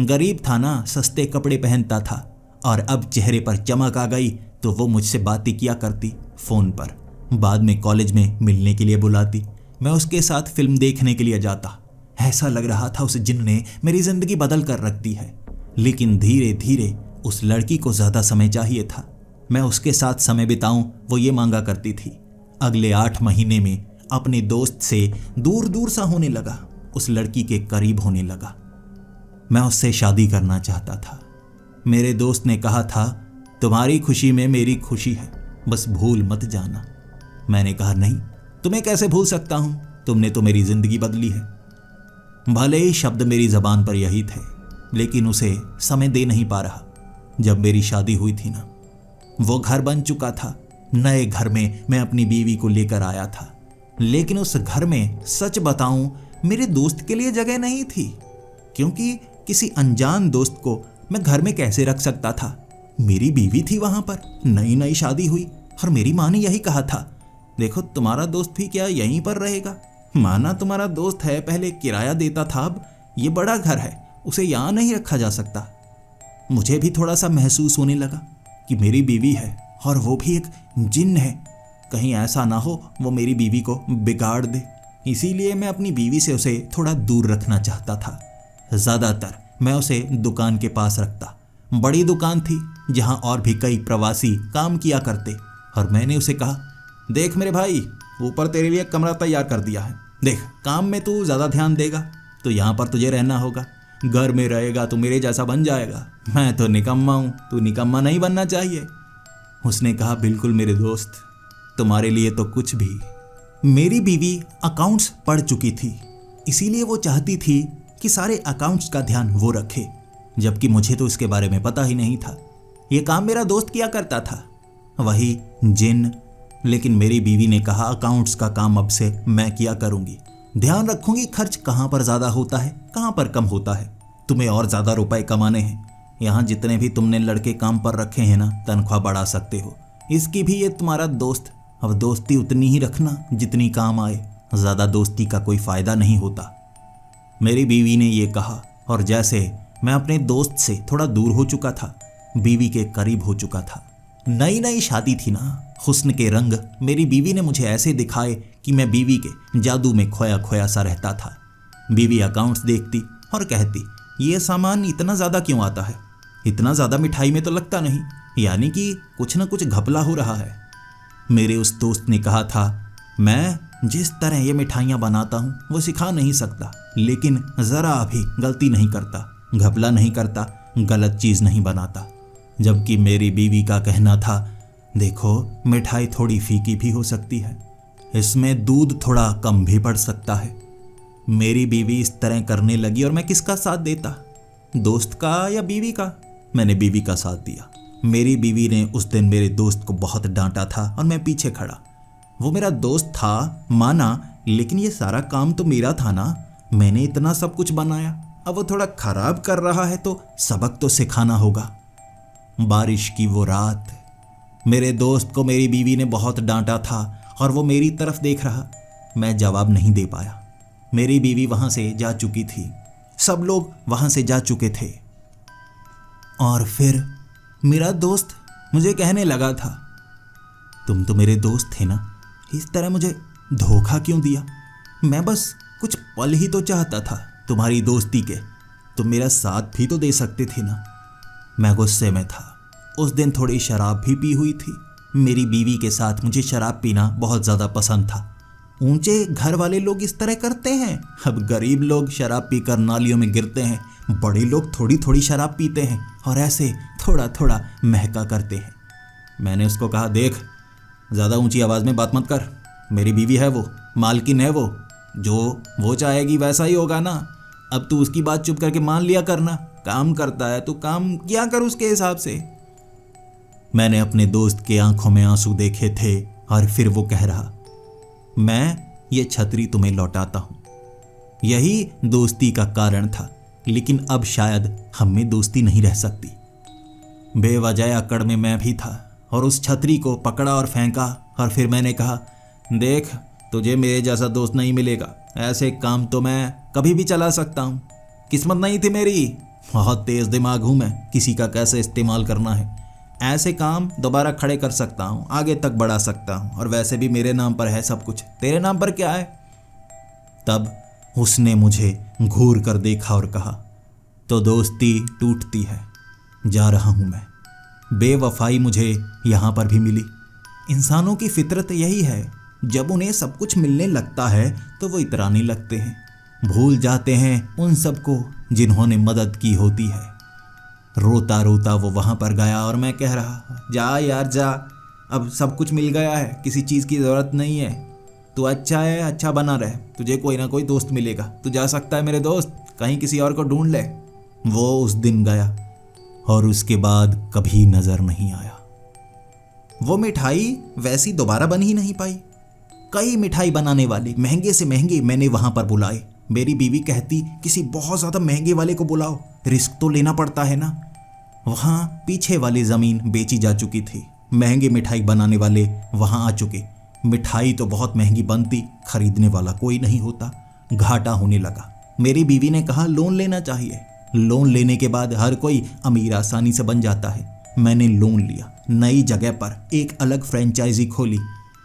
गरीब था ना, सस्ते कपड़े पहनता था, और अब चेहरे पर चमक आ गई तो वो मुझसे बातें किया करती फ़ोन पर। बाद में कॉलेज में मिलने के लिए बुलाती, मैं उसके साथ फिल्म देखने के लिए जाता। ऐसा लग रहा था उस जिन ने मेरी ज़िंदगी बदल कर रख दी है। लेकिन धीरे धीरे उस लड़की को ज़्यादा समय चाहिए था, मैं उसके साथ समय बिताऊं वो ये मांगा करती थी। अगले 8 महीने में अपने दोस्त से दूर दूर सा होने लगा, उस लड़की के करीब होने लगा। मैं उससे शादी करना चाहता था। मेरे दोस्त ने कहा था, तुम्हारी खुशी में मेरी खुशी है, बस भूल मत जाना। मैंने कहा, नहीं, तुम्हें कैसे भूल सकता हूं, तुमने तो मेरी जिंदगी बदली है। भले ही शब्द मेरी जबान पर यही थे, लेकिन उसे समय दे नहीं पा रहा। जब मेरी शादी हुई थी ना, वो घर बन चुका था। नए घर में मैं अपनी बीवी को लेकर आया था, लेकिन उस घर में सच बताऊं मेरे दोस्त के लिए जगह नहीं थी, क्योंकि किसी अनजान दोस्त को मैं घर में कैसे रख सकता था। मेरी बीवी थी वहां पर, नई नई शादी हुई, और मेरी माँ ने यही कहा था, देखो तुम्हारा दोस्त भी क्या यहीं पर रहेगा? माना तुम्हारा दोस्त है, पहले किराया देता था, अब ये बड़ा घर है, उसे यहाँ नहीं रखा जा सकता। मुझे भी थोड़ा सा महसूस होने लगा कि मेरी बीवी है और वो भी एक जिन्न है, कहीं ऐसा ना हो वो मेरी बीवी को बिगाड़ दे। इसीलिए मैं अपनी बीवी से उसे थोड़ा दूर रखना चाहता था। ज़्यादातर मैं उसे दुकान के पास रखता। बड़ी दुकान थी जहाँ और भी कई प्रवासी काम किया करते, और मैंने उसे कहा, देख मेरे भाई, ऊपर तेरे लिए कमरा तैयार कर दिया है, देख काम में तू ज़्यादा ध्यान देगा तो यहाँ पर तुझे रहना होगा, घर में रहेगा तो मेरे जैसा बन जाएगा। मैं तो निकम्मा हूँ, तू निकम्मा नहीं बनना चाहिए। उसने कहा, बिल्कुल मेरे दोस्त, तुम्हारे लिए तो कुछ भी। मेरी बीवी अकाउंट्स पढ़ चुकी थी, इसीलिए वो चाहती थी कि सारे अकाउंट्स का ध्यान वो रखे, जबकि मुझे तो इसके बारे में पता ही नहीं था। ये काम मेरा दोस्त किया करता था, वही जिन। लेकिन मेरी बीवी ने कहा, अकाउंट्स का काम अब से मैं किया करूँगी, ध्यान रखूंगी खर्च कहाँ पर ज़्यादा होता है, कहाँ पर कम होता है। तुम्हें और ज़्यादा रुपए कमाने हैं, यहाँ जितने भी तुमने लड़के काम पर रखे हैं ना, तनख्वाह बढ़ा सकते हो। इसकी भी ये तुम्हारा दोस्त, अब दोस्ती उतनी ही रखना जितनी काम आए, ज़्यादा दोस्ती का कोई फ़ायदा नहीं होता। मेरी बीवी ने ये कहा और जैसे मैं अपने दोस्त से थोड़ा दूर हो चुका था, बीवी के करीब हो चुका था। नई नई शादी थी ना, हुस्न के रंग मेरी बीवी ने मुझे ऐसे दिखाए कि मैं बीवी के जादू में खोया खोया सा रहता था। बीवी अकाउंट्स देखती और कहती, ये सामान इतना ज़्यादा क्यों आता है, इतना ज़्यादा मिठाई में तो लगता नहीं, यानी कि कुछ ना कुछ घपला हो रहा है। मेरे उस दोस्त ने कहा था, मैं जिस तरह ये मिठाइयाँ बनाता हूँ वो सिखा नहीं सकता, लेकिन ज़रा भी गलती नहीं करता, घपला नहीं करता, गलत चीज़ नहीं बनाता। जबकि मेरी बीवी का कहना था, देखो मिठाई थोड़ी फीकी भी हो सकती है, इसमें दूध थोड़ा कम भी पड़ सकता है। मेरी बीवी इस तरह करने लगी और मैं किसका साथ देता, दोस्त का या बीवी का? मैंने बीवी का साथ दिया। मेरी बीवी ने उस दिन मेरे दोस्त को बहुत डांटा था और मैं पीछे खड़ा। वो मेरा दोस्त था माना, लेकिन ये सारा काम तो मेरा था ना, मैंने इतना सब कुछ बनाया। अब वो थोड़ा खराब कर रहा है तो सबक तो सिखाना होगा। बारिश की वो रात, मेरे दोस्त को मेरी बीवी ने बहुत डांटा था और वो मेरी तरफ देख रहा। मैं जवाब नहीं दे पाया। मेरी बीवी वहाँ से जा चुकी थी, सब लोग वहाँ से जा चुके थे। और फिर मेरा दोस्त मुझे कहने लगा था, तुम तो मेरे दोस्त थे ना, इस तरह मुझे धोखा क्यों दिया? मैं बस कुछ पल ही तो चाहता था तुम्हारी दोस्ती के, तुम मेरा साथ भी तो दे सकते थे ना। मैं गुस्से में था। उस दिन थोड़ी शराब भी पी हुई थी। मेरी बीवी के साथ मुझे शराब पीना बहुत ज़्यादा पसंद था। ऊंचे घर वाले लोग इस तरह करते हैं, अब गरीब लोग शराब पीकर नालियों में गिरते हैं, बड़े लोग थोड़ी थोड़ी शराब पीते हैं और ऐसे थोड़ा थोड़ा महका करते हैं। मैंने उसको कहा, देख ज़्यादा ऊंची आवाज़ में बात मत कर, मेरी बीवी है वो, मालकिन है वो, जो वो चाहेगी वैसा ही होगा ना। अब तू उसकी बात चुप करके मान लिया करना, काम करता है तो काम किया कर उसके हिसाब से। मैंने अपने दोस्त के आंखों में आंसू देखे थे और फिर वो कह रहा, मैं ये छतरी तुम्हें लौटाता हूँ। यही दोस्ती का कारण था, लेकिन अब शायद हम में दोस्ती नहीं रह सकती। बेवजह अकड़ में मैं भी था और उस छतरी को पकड़ा और फेंका और फिर मैंने कहा, देख तुझे मेरे जैसा दोस्त नहीं मिलेगा, ऐसे काम तो मैं कभी भी चला सकता हूँ। किस्मत नहीं थी मेरी, बहुत तेज़ दिमाग हूँ मैं, किसी का कैसे इस्तेमाल करना है, ऐसे काम दोबारा खड़े कर सकता हूँ, आगे तक बढ़ा सकता हूँ, और वैसे भी मेरे नाम पर है सब कुछ, तेरे नाम पर क्या है? तब उसने मुझे घूर कर देखा और कहा, तो दोस्ती टूटती है, जा रहा हूँ मैं। बेवफाई मुझे यहाँ पर भी मिली। इंसानों की फितरत यही है, जब उन्हें सब कुछ मिलने लगता है तो वो इतराने लगते हैं, भूल जाते हैं उन सबको जिन्होंने मदद की होती है। रोता रोता वो वहाँ पर गया और मैं कह रहा, जा यार जा, अब सब कुछ मिल गया है, किसी चीज़ की ज़रूरत नहीं है, तू अच्छा है, अच्छा बना रहे, तुझे कोई ना कोई दोस्त मिलेगा, तू जा सकता है मेरे दोस्त, कहीं किसी और को ढूंढ ले। वो उस दिन गया और उसके बाद कभी नज़र नहीं आया। वो मिठाई वैसी दोबारा बन ही नहीं पाई। कई मिठाई बनाने वाले महंगे से महंगे मैंने वहाँ पर बुलाए। मेरी बीवी कहती, किसी बहुत ज़्यादा महंगे वाले को बुलाओ, रिस्क तो लेना पड़ता है ना। वहाँ पीछे वाली ज़मीन बेची जा चुकी थी, महंगे मिठाई बनाने वाले वहाँ आ चुके। मिठाई तो बहुत महंगी बनती, खरीदने वाला कोई नहीं होता, घाटा होने लगा। मेरी बीवी ने कहा, लोन लेना चाहिए, लोन लेने के बाद हर कोई अमीर आसानी से बन जाता है। मैंने लोन लिया, नई जगह पर एक अलग फ्रेंचाइजी खोली,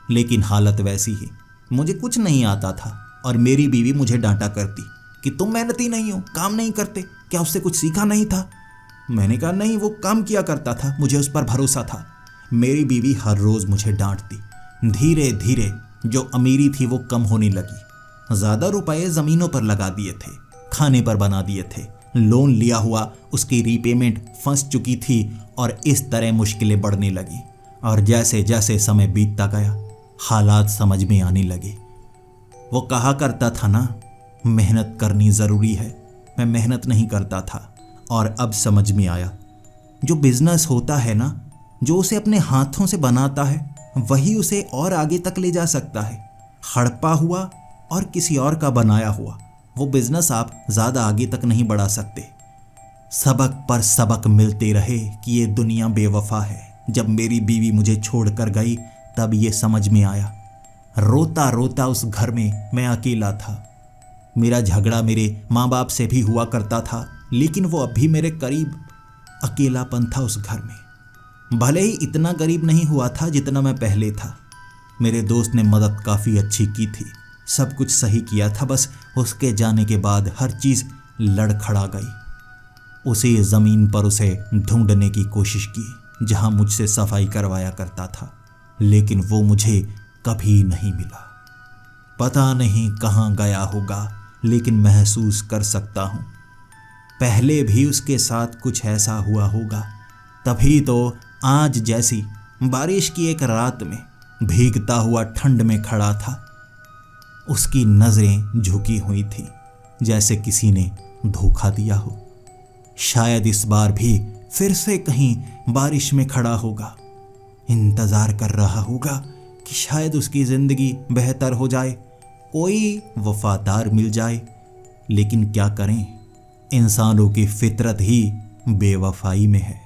लेकिन हालत वैसी ही, मुझे कुछ नहीं आता था और मेरी बीवी मुझे डांटा करती कि तुम मेहनती नहीं हो, काम नहीं करते, क्या उससे कुछ सीखा नहीं था? मैंने कहा नहीं, वो काम किया करता था, मुझे उस पर भरोसा था। मेरी बीवी हर रोज़ मुझे डांटती। धीरे धीरे जो अमीरी थी वो कम होने लगी। ज़्यादा रुपए ज़मीनों पर लगा दिए थे, खाने पर बना दिए थे, लोन लिया हुआ उसकी रीपेमेंट फंस चुकी थी और इस तरह मुश्किलें बढ़ने लगी। और जैसे जैसे समय बीतता गया हालात समझ में आने लगे। वो कहा करता था ना, मेहनत करनी ज़रूरी है, मैं मेहनत नहीं करता था। और अब समझ में आया, जो बिज़नेस होता है ना, जो उसे अपने हाथों से बनाता है वही उसे और आगे तक ले जा सकता है। हड़पा हुआ और किसी और का बनाया हुआ वो बिजनेस आप ज़्यादा आगे तक नहीं बढ़ा सकते। सबक पर सबक मिलते रहे कि ये दुनिया बेवफा है। जब मेरी बीवी मुझे छोड़कर गई तब ये समझ में आया। रोता रोता उस घर में मैं अकेला था। मेरा झगड़ा मेरे माँ बाप से भी हुआ करता था, लेकिन वो अब भी मेरे करीब। अकेलापन था उस घर में। भले ही इतना गरीब नहीं हुआ था जितना मैं पहले था। मेरे दोस्त ने मदद काफ़ी अच्छी की थी, सब कुछ सही किया था। बस उसके जाने के बाद हर चीज़ लड़खड़ा गई। उसी ज़मीन पर उसे ढूंढने की कोशिश की जहां मुझसे सफाई करवाया करता था, लेकिन वो मुझे कभी नहीं मिला। पता नहीं कहाँ गया होगा, लेकिन महसूस कर सकता हूँ पहले भी उसके साथ कुछ ऐसा हुआ होगा। तभी तो आज जैसी बारिश की एक रात में भीगता हुआ ठंड में खड़ा था। उसकी नज़रें झुकी हुई थी, जैसे किसी ने धोखा दिया हो। शायद इस बार भी फिर से कहीं बारिश में खड़ा होगा, इंतज़ार कर रहा होगा कि शायद उसकी ज़िंदगी बेहतर हो जाए, कोई वफादार मिल जाए। लेकिन क्या करें, इंसानों की फितरत ही बेवफाई में है।